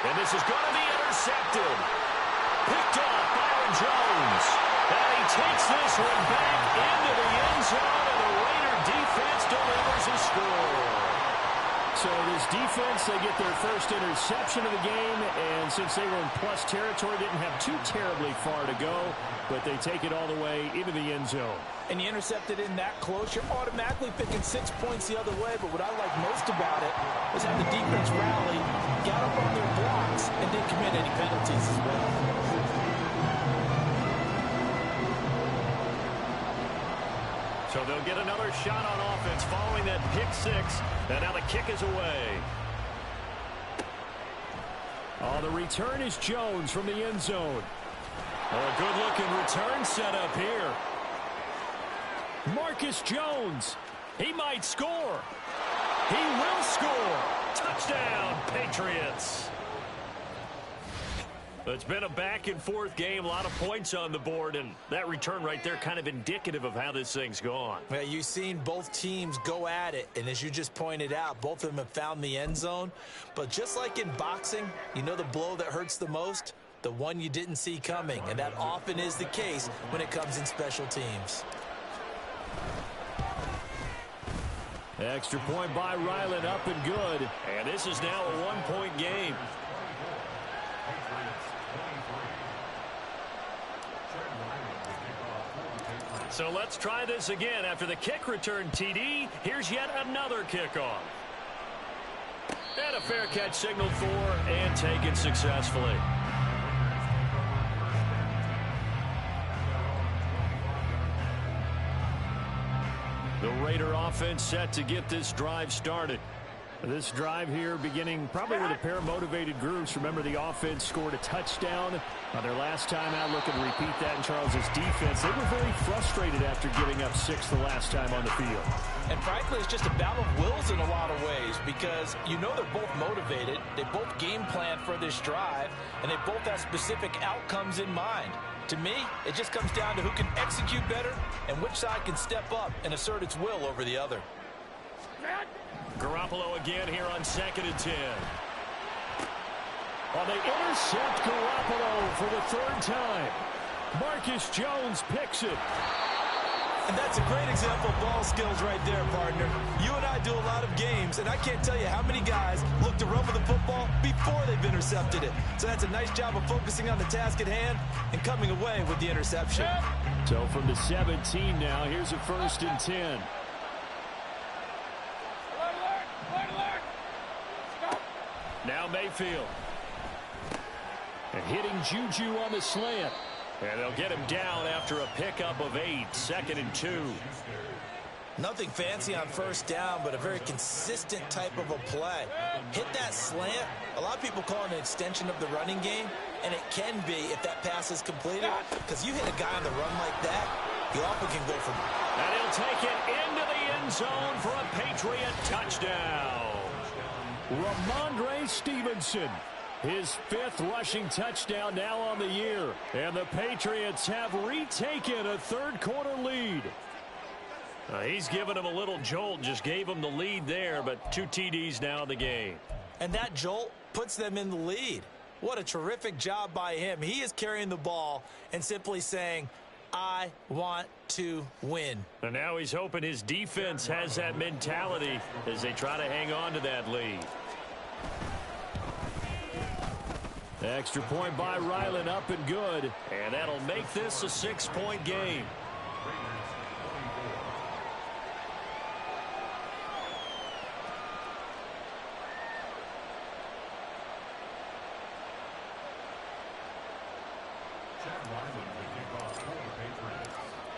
And this is going to be intercepted. Picked off Byron Jones. And he takes this one back into the end zone, and the Raider defense delivers a score. So this defense, they get their first interception of the game, and since they were in plus territory, didn't have too terribly far to go, but they take it all the way into the end zone. And you intercepted in that close, you're automatically picking 6 points the other way, but what I like most about it was how the defense rallied, got up on their blocks, and didn't commit any penalties as well. So they'll get another shot on offense following that pick 6. And now the kick is away. Oh, the return is Jones from the end zone. Oh, a good-looking return set up here. Marcus Jones. He might score. He will score. Touchdown, Patriots. It's been a back-and-forth game, a lot of points on the board, and that return right there kind of indicative of how this thing's gone. Yeah, you've seen both teams go at it, and as you just pointed out, both of them have found the end zone. But just like in boxing, you know the blow that hurts the most? The one you didn't see coming, and that often is the case when it comes in special teams. Extra point by Ryland, up and good. And this is now a one-point game. So let's try this again. After the kick return TD, here's yet another kickoff. And a fair catch signaled for and taken successfully. The Raider offense set to get this drive started. This drive here beginning probably with a pair of motivated groups. Remember, the offense scored a touchdown on their last time out. Looking to repeat that in Charles's defense. They were very frustrated after giving up 6 the last time on the field. And frankly, it's just a battle of wills in a lot of ways because you know they're both motivated. They both game plan for this drive, and they both have specific outcomes in mind. To me, it just comes down to who can execute better and which side can step up and assert its will over the other. Garoppolo again here on 2nd and 10. Well, they intercept Garoppolo for the 3rd time. Marcus Jones picks it. And that's a great example of ball skills right there, partner. You and I do a lot of games, and I can't tell you how many guys look to run with the football before they've intercepted it. So that's a nice job of focusing on the task at hand and coming away with the interception. So from the 17 now, here's a 1st and 10. Now Mayfield. And hitting Juju on the slant. And they'll get him down after a pickup of 8. 2nd and 2. Nothing fancy on 1st down, but a very consistent type of a play. Hit that slant. A lot of people call it an extension of the running game, and it can be if that pass is completed. Because you hit a guy on the run like that, he often can go from... And he'll take it into the end zone for a Patriot touchdown. Ramondre Stevenson. His 5th rushing touchdown now on the year. And the Patriots have retaken a 3rd quarter lead. He's given him a little jolt, just gave him the lead there, but 2 TDs now in the game. And that jolt puts them in the lead. What a terrific job by him. He is carrying the ball and simply saying, I want to win. And now he's hoping his defense has that mentality as they try to hang on to that lead. Extra point by Ryland, up and good. And that'll make this a 6-point game.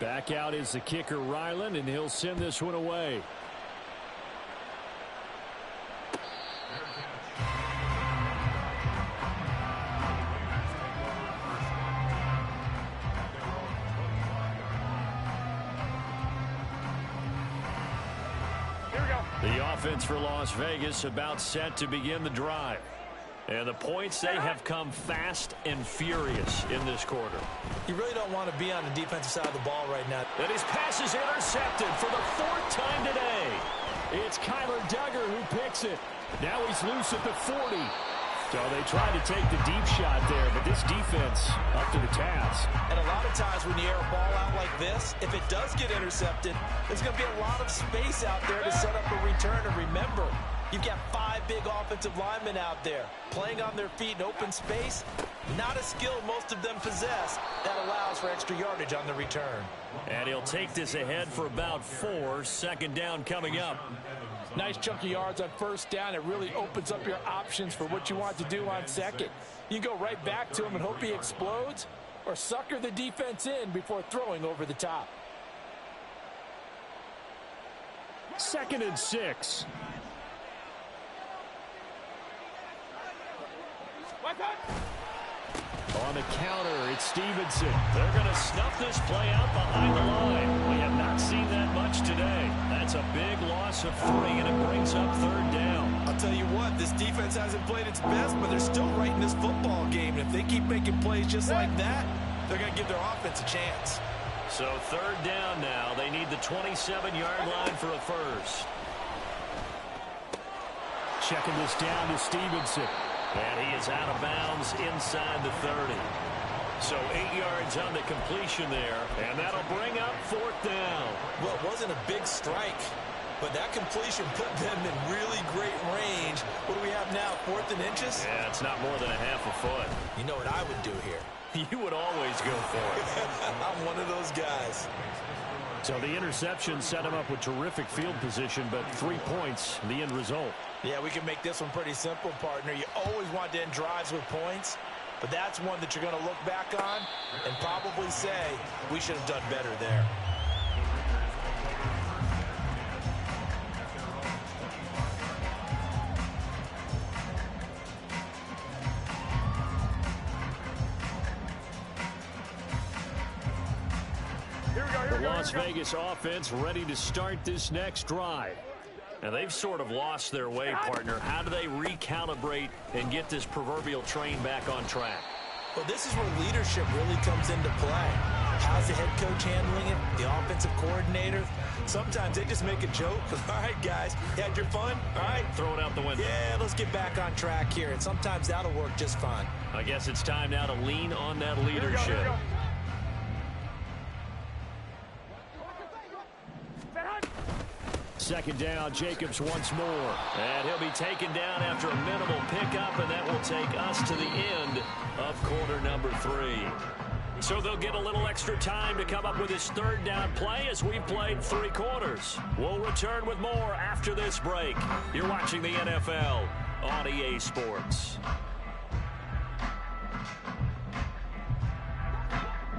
Back out is the kicker, Ryland, and he'll send this one away. The offense for Las Vegas about set to begin the drive. And the points, they have come fast and furious in this quarter. You really don't want to be on the defensive side of the ball right now. And his pass is intercepted for the 4th time today. It's Kyler Duggar who picks it. Now he's loose at the 40. So they tried to take the deep shot there, but this defense up to the task. And a lot of times when you air a ball out like this, if it does get intercepted, there's going to be a lot of space out there to set up a return. And remember, you've got 5 big offensive linemen out there playing on their feet in open space. Not a skill most of them possess that allows for extra yardage on the return. And he'll take this ahead for about 4. 2nd down coming up. Nice chunk of yards on 1st down. It really opens up your options for what you want to do on 2nd. You can go right back to him and hope he explodes, or sucker the defense in before throwing over the top. 2nd and 6. On the counter, it's Stevenson. They're going to snuff this play out behind the line. We have not seen that much today. That's a big loss of 3, and it brings up 3rd down. I'll tell you what, this defense hasn't played its best, but they're still right in this football game. And if they keep making plays just like that, they're going to give their offense a chance. So 3rd down now. They need the 27-yard line for a 1st. Checking this down to Stevenson. And he is out of bounds inside the 30. So 8 yards on the completion there. And that'll bring up 4th down. Well, it wasn't a big strike, but that completion put them in really great range. What do we have now, 4th and inches? Yeah, it's not more than a half a foot. You know what I would do here? You would always go for it. I'm one of those guys. So the interception set him up with terrific field position, but 3 points, the end result. Yeah, we can make this one pretty simple, partner. You always want to end drives with points, but that's one that you're going to look back on and probably say, we should have done better there. The Las Vegas offense ready to start this next drive. And they've sort of lost their way, partner. How do they recalibrate and get this proverbial train back on track? Well, this is where leadership really comes into play. How's the head coach handling it? The offensive coordinator? Sometimes they just make a joke. All right, guys, you had your fun? All right. Throw it out the window. Yeah, let's get back on track here. And sometimes that'll work just fine. I guess it's time now to lean on that leadership. Here we go. Second down, Jacobs once more. And he'll be taken down after a minimal pickup, and that will take us to the end of quarter number 3. So they'll get a little extra time to come up with his third down play as we've played 3 quarters. We'll return with more after this break. You're watching the NFL on EA Sports.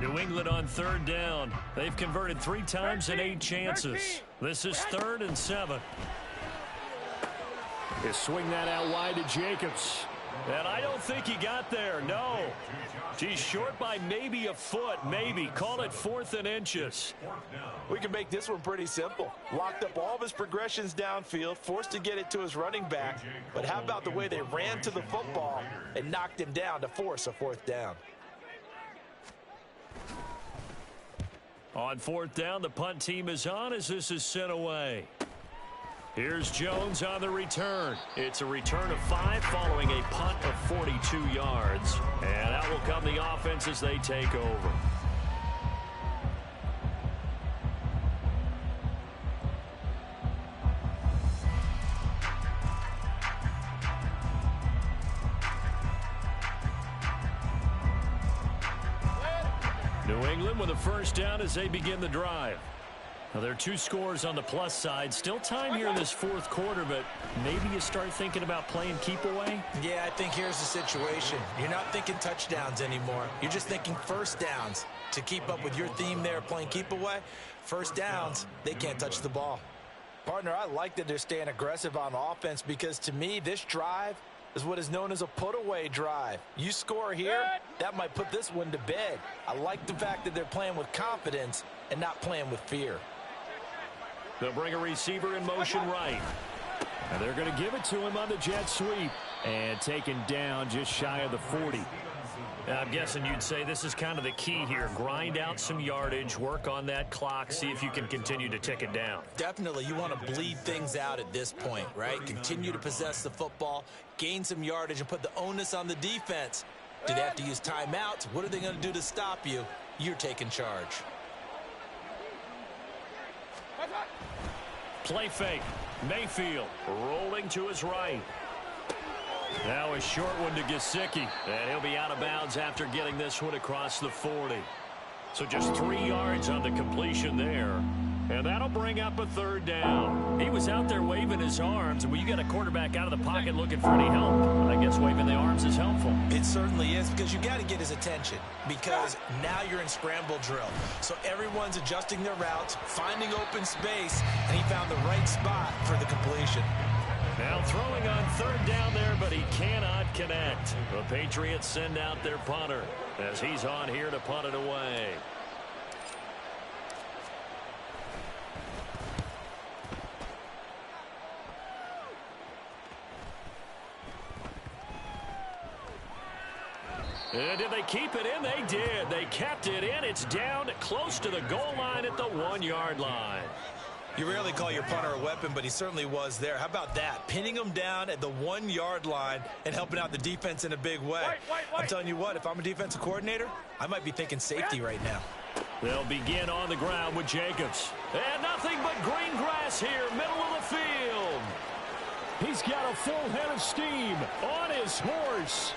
New England on third down. They've converted 3 times in 8 chances. This is 3rd and 7. He'll swing that out wide to Jacobs. And I don't think he got there, no. He's short by maybe a foot, maybe. Call it 4th and inches. We can make this one pretty simple. Locked up all of his progressions downfield, forced to get it to his running back. But how about the way they ran to the football and knocked him down to force a 4th down? On 4th down, the punt team is on as this is sent away. Here's Jones on the return. It's a return of 5 following a punt of 42 yards. And out will come the offense as they take over. New England with a first down as they begin the drive. Now, there are 2 scores on the plus side. Still time here in this 4th quarter, but maybe you start thinking about playing keep away? Yeah, I think here's the situation. You're not thinking touchdowns anymore. You're just thinking first downs. To keep up with your theme there, playing keep away, first downs, they can't touch the ball. Partner, I like that they're staying aggressive on offense because to me, this drive is what is known as a put-away drive. You score here, that might put this one to bed. I like the fact that they're playing with confidence and not playing with fear. They'll bring a receiver in motion right. And they're going to give it to him on the jet sweep. And taken down just shy of the 40. Now, I'm guessing you'd say this is kind of the key here. Grind out some yardage, work on that clock, see if you can continue to tick it down. Definitely, you want to bleed things out at this point, right? Continue to possess the football, gain some yardage, and put the onus on the defense. Do they have to use timeouts? What are they going to do to stop you? You're taking charge. Play fake. Mayfield rolling to his right. Now a short one to Gesicki. And he'll be out of bounds after getting this one across the 40. So just 3 yards on the completion there. And that'll bring up a 3rd down. He was out there waving his arms. And when you get a quarterback out of the pocket looking for any help, I guess waving the arms is helpful. It certainly is because you got to get his attention because now you're in scramble drill. So everyone's adjusting their routes, finding open space, and he found the right spot for the completion. Now throwing on 3rd down there, but he cannot connect. The Patriots send out their punter as he's on here to punt it away. And did they keep it in? They did. They kept it in. It's down close to the goal line at the 1-yard line. You rarely call your punter a weapon, but he certainly was there. How about that? Pinning him down at the 1-yard line and helping out the defense in a big way. I'm telling you what, if I'm a defensive coordinator, I might be thinking safety right now. They'll begin on the ground with Jacobs. And nothing but green grass here, middle of the field. He's got a full head of steam on his horse.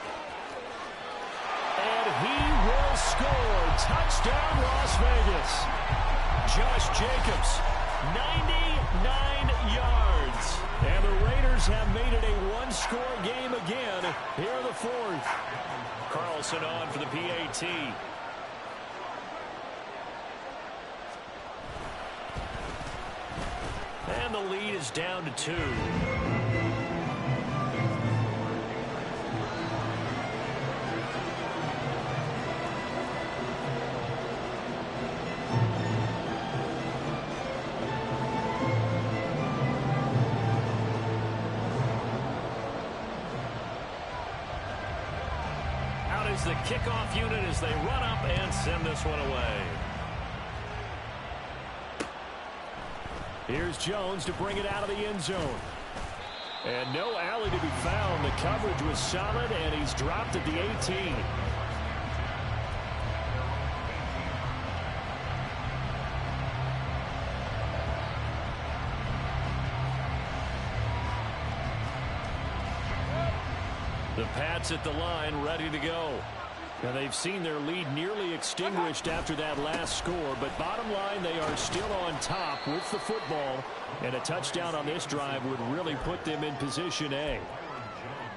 And he will score. Touchdown, Las Vegas. Josh Jacobs, 99 yards. And the Raiders have made it a one-score game again here in the 4th. Carlson on for the PAT. And the lead is down to 2. is the kickoff unit as they run up and send this one away. Here's Jones to bring it out of the end zone. And no alley to be found. The coverage was solid, and he's dropped at the 18. The Pats at the line, ready to go. Now, they've seen their lead nearly extinguished after that last score, but bottom line, they are still on top with the football, and a touchdown on this drive would really put them in position A.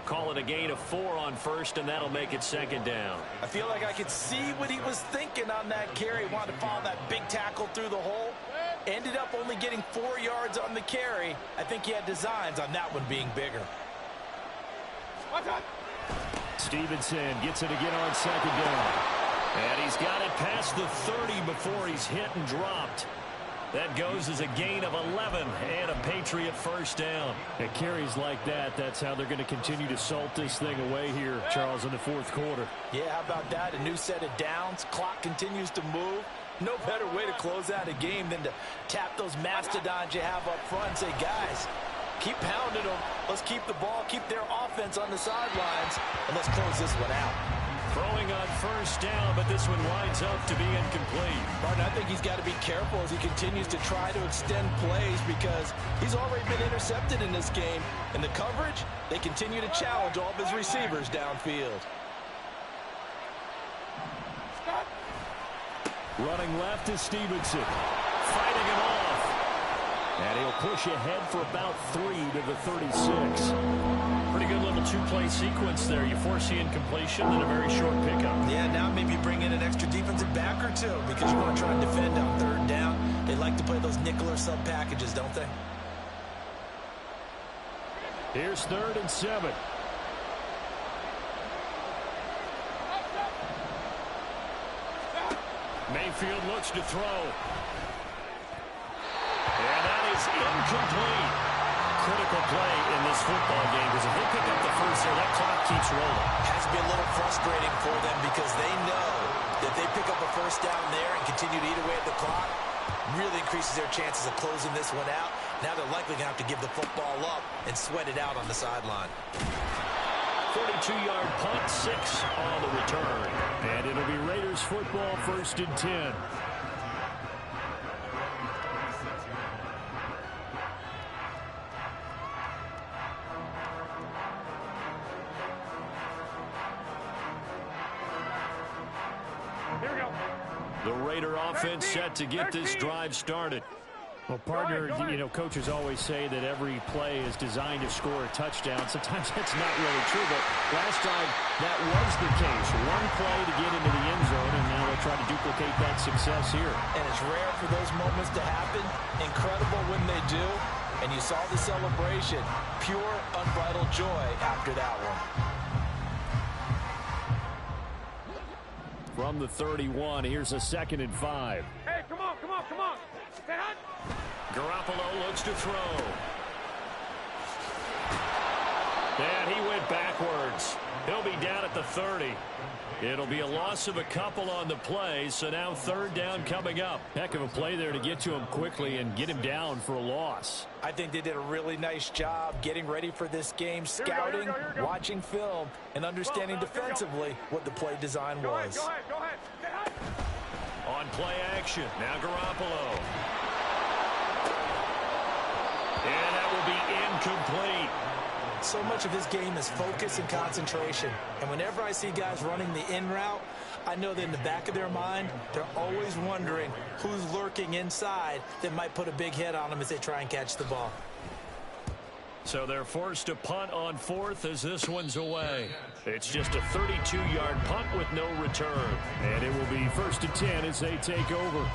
Call it a gain of 4 on first, and that'll make it 2nd down. I feel like I could see what he was thinking on that carry. Wanted to follow that big tackle through the hole. Ended up only getting 4 yards on the carry. I think he had designs on that one being bigger. Stevenson gets it again on 2nd down. And he's got it past the 30 before he's hit and dropped. That goes as a gain of 11 and a Patriot 1st down. At carries like that, that's how they're going to continue to salt this thing away here, Charles, in the 4th quarter. Yeah, how about that? A new set of downs. Clock continues to move. No better way to close out a game than to tap those mastodons you have up front and say, guys, keep pounding them. Let's keep the ball, keep their offense on the sidelines, and let's close this one out. Throwing on 1st down, but this one winds up to be incomplete. Martin, I think he's got to be careful as he continues to try to extend plays because he's already been intercepted in this game. And the coverage, they continue to challenge all of his receivers downfield. Running left is Stevenson. Fighting him off. And he'll push ahead for about 3 to the 36. Pretty good little 2-play sequence there. You force the incompletion, then a very short pickup. Yeah, now maybe bring in an extra defensive back or 2 because you want to try and defend on 3rd down. They like to play those nickel or sub packages, don't they? Here's 3rd and 7. Mayfield looks to throw. And that is incomplete. Critical play in this football game because if they pick up the first there, that clock keeps rolling. Has to be a little frustrating for them because they know that they pick up a 1st down there and continue to eat away at the clock, really increases their chances of closing this one out. Now they're likely going to have to give the football up and sweat it out on the sideline. 42-yard punt, 6 on the return. And it'll be Raiders football, 1st and 10. Here we go. The Raider offense set to get this drive started. Well, partner, you know, coaches always say that every play is designed to score a touchdown. Sometimes that's not really true, but last drive that was the case. One play to get into the end zone, and now they'll try to duplicate that success here. And it's rare for those moments to happen. Incredible when they do. And you saw the celebration. Pure, unbridled joy after that one. From the 31, here's a 2nd and 5. Hey, come on, come on, come on. Stay hot. Garoppolo looks to throw. And he went backwards. He'll be down at the 30. It'll be a loss of a couple on the play, so now 3rd down coming up. Heck of a play there to get to him quickly and get him down for a loss. I think they did a really nice job getting ready for this game, scouting, watching film, and understanding defensively what the play design was. Go ahead. Stay hot. On play action, now Garoppolo. And that will be incomplete. So much of his game is focus and concentration. And whenever I see guys running the in route, I know that in the back of their mind, they're always wondering who's lurking inside that might put a big hit on them as they try and catch the ball. So they're forced to punt on 4th as this one's away. It's just a 32-yard punt with no return. And it will be 1st and 10 as they take over.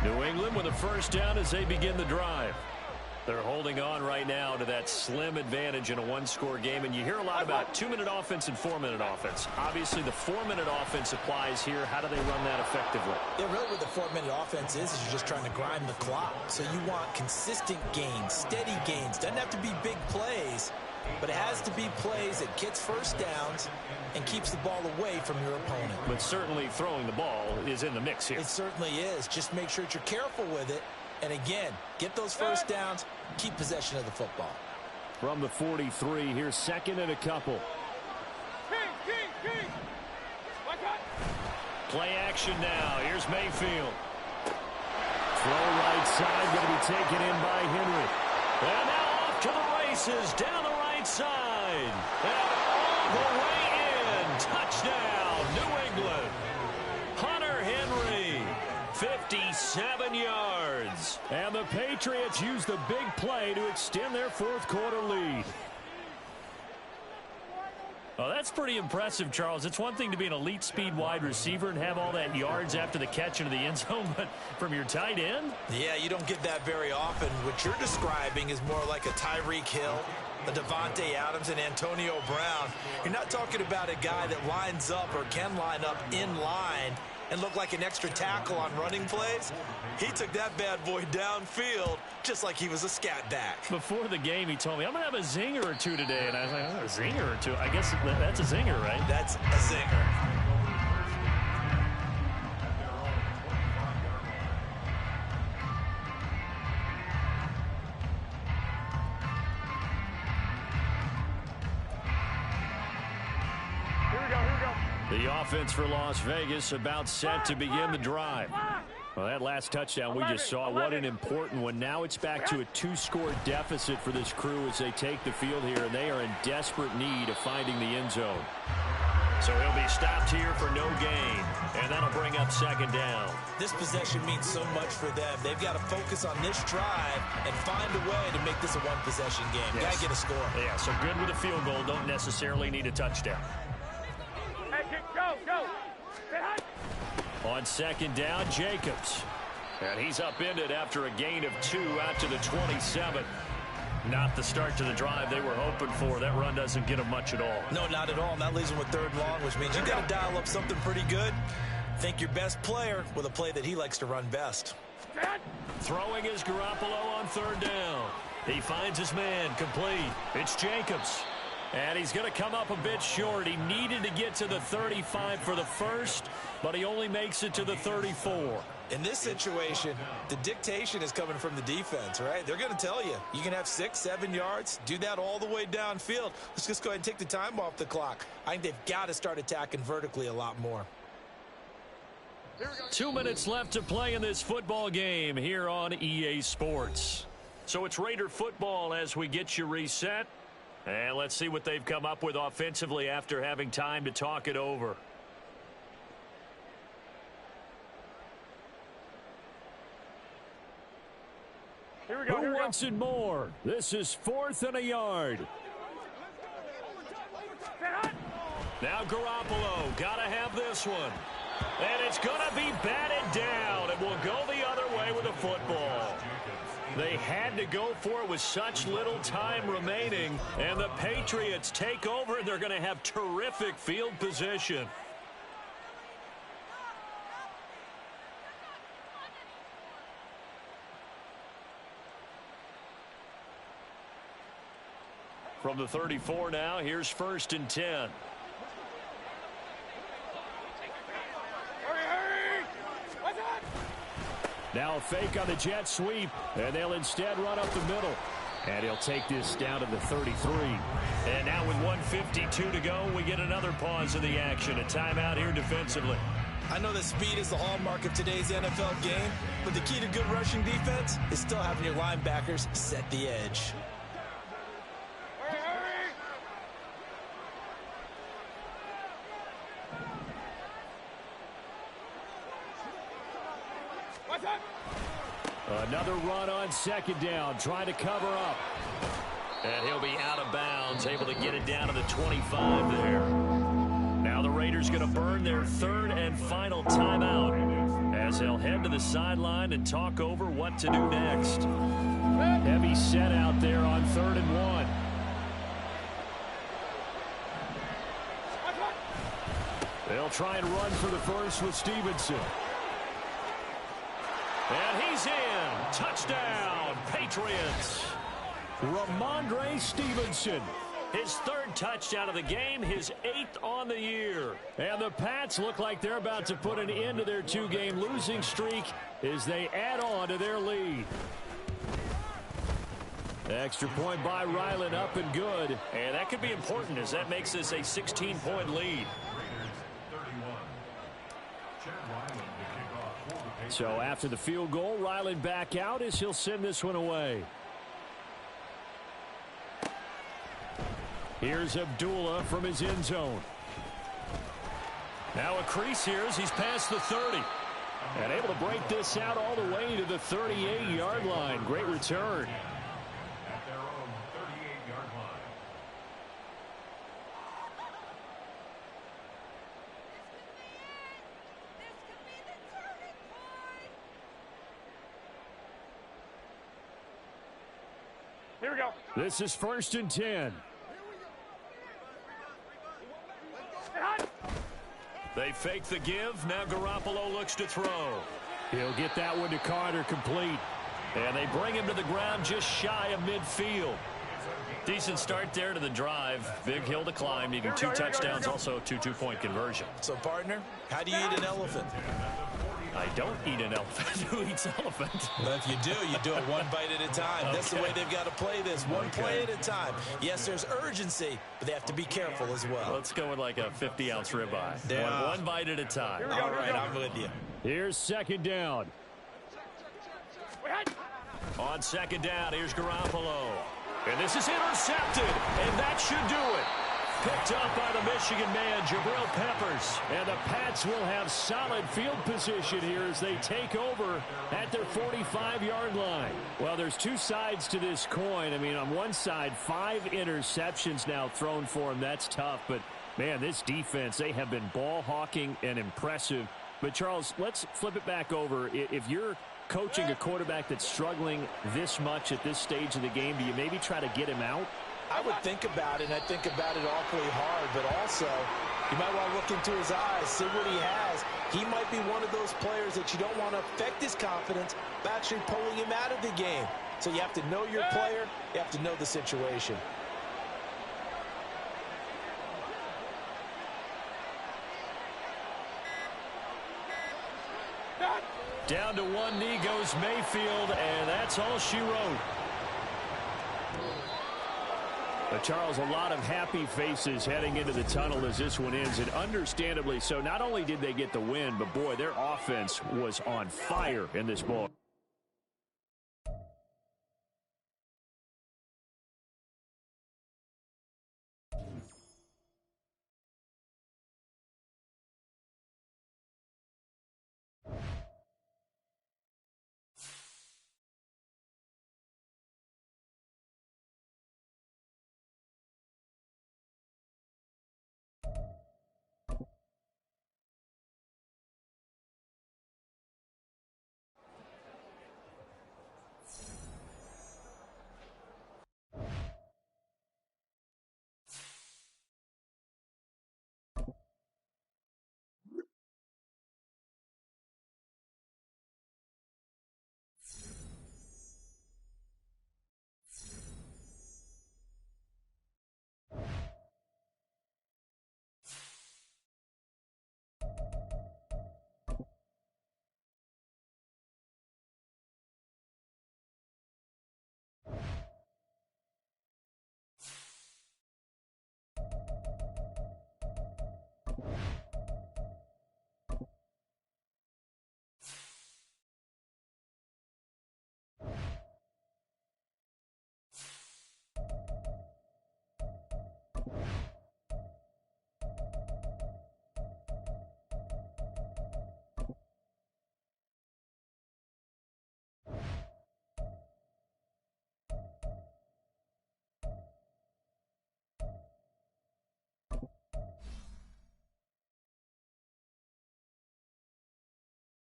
New England with a 1st down as they begin the drive. They're holding on right now to that slim advantage in a one-score game, and you hear a lot about 2-minute offense and 4-minute offense. Obviously, the 4-minute offense applies here. How do they run that effectively? Yeah, really what the 4-minute offense is you're just trying to grind the clock. So you want consistent gains, steady gains. Doesn't have to be big plays, but it has to be plays that gets first downs and keeps the ball away from your opponent. But certainly throwing the ball is in the mix here. It certainly is. Just make sure that you're careful with it. And again, get those first downs, keep possession of the football. From the 43, here's second and a couple. Play action now. Here's Mayfield. Throw right side, going to be taken in by Henry. And now off to the races, down the right side. And all the way in. Touchdown, New England. Hunter Henry, 57 yards. And the Patriots use the big play to extend their fourth quarter lead. Oh, that's pretty impressive, Charles. It's one thing to be an elite speed wide receiver and have all that yards after the catch into the end zone, but from your tight end? Yeah, you don't get that very often. What you're describing is more like a Tyreek Hill, a Devontae Adams, and Antonio Brown. You're not talking about a guy that lines up or can line up in line and look like an extra tackle on running plays. He took that bad boy downfield just like he was a scat back. Before the game, he told me, I'm going to have a zinger or two today. And I was like, oh, a zinger or two? I guess that's a zinger, right? That's a zinger. The offense for Las Vegas about set to begin the drive. Well, that last touchdown we just saw, what an important one. Now it's back to a 2-score deficit for this crew as they take the field here, and they are in desperate need of finding the end zone. So he'll be stopped here for no gain, and that'll bring up second down. This possession means so much for them. They've got to focus on this drive and find a way to make this a one-possession game. Yes. Got to get a score. Yeah, so good with a field goal. Don't necessarily need a touchdown. Go. On second down, Jacobs. And he's upended after a gain of 2 out to the 27. Not the start to the drive they were hoping for. That run doesn't get them much at all. No, not at all. And that leaves them with third and long, which means you got to dial up something pretty good. Think your best player with a play that he likes to run best. Throwing is Garoppolo on third down. He finds his man, complete. It's Jacobs. And he's going to come up a bit short. He needed to get to the 35 for the first, but he only makes it to the 34. In this situation, the dictation is coming from the defense, right? They're going to tell you, you can have 6, 7 yards, do that all the way downfield. Let's just go ahead and take the time off the clock. I think they've got to start attacking vertically a lot more. 2 minutes left to play in this football game here on EA Sports. So it's Raider football as we get you reset. And let's see what they've come up with offensively after having time to talk it over. Who wants it more? This is 4th and a yard. Now Garoppolo, gotta have this one. And it's gonna be batted down. It will go the other way with the football. They had to go for it with such little time remaining. And the Patriots take over, and they're going to have terrific field position. From the 34 now, here's 1st and 10. Now a fake on the jet sweep, and they'll instead run up the middle. And he'll take this down to the 33. And now with 1:52 to go, we get another pause in the action. A timeout here defensively. I know that speed is the hallmark of today's NFL game, but the key to good rushing defense is still having your linebackers set the edge. Another run on second down, trying to cover up. And he'll be out of bounds, able to get it down to the 25 there. Now the Raiders going to burn their 3rd and final timeout as they'll head to the sideline and talk over what to do next. Heavy set out there on 3rd and 1. They'll try and run for the first with Stevenson. And he's in. Touchdown, Patriots. Ramondre Stevenson. His 3rd touchdown of the game, his 8th on the year. And the Pats look like they're about to put an end to their 2-game losing streak as they add on to their lead. Extra point by Ryland, up and good. And that could be important as that makes this a 16-point lead. So after the field goal, Ryland back out as he'll send this one away. Here's Abdullah from his end zone. Now a crease here as he's past the 30. And able to break this out all the way to the 38-yard line. Great return. At their own 38-yard line. Here we go. This is 1st and 10. They fake the give. Now Garoppolo looks to throw. He'll get that one to Carter, complete. And they bring him to the ground just shy of midfield. Decent start there to the drive. Big hill to climb, needing 2 touchdowns, also 2 two-point conversion. So, partner, how do you eat an elephant? I don't eat an elephant. Who eats elephant? Well, if you do it one bite at a time. That's the way they've got to play this, one play at a time. Yes, there's urgency, but they have to be careful as well. Let's go with like a 50-ounce ribeye. Yeah. One bite at a time. All right, I'm with you. Here's 2nd down. On 2nd down, here's Garoppolo. And this is intercepted, and that should do it. Picked up by the Michigan man, Jabril Peppers. And the Pats will have solid field position here as they take over at their 45-yard line. Well, there's 2 sides to this coin. I mean, on one side, 5 interceptions now thrown for him. That's tough. But, man, this defense, they have been ball hawking and impressive. But, Charles, let's flip it back over. If you're coaching a quarterback that's struggling this much at this stage of the game, do you maybe try to get him out? I would think about it, and I think about it awfully hard, but also you might want to look into his eyes, see what he has. He might be one of those players that you don't want to affect his confidence by actually pulling him out of the game. So you have to know your player, you have to know the situation. Down to one knee goes Mayfield, and that's all she wrote. But Charles, a lot of happy faces heading into the tunnel as this one ends, and understandably so. Not only did they get the win, but boy, their offense was on fire in this ball.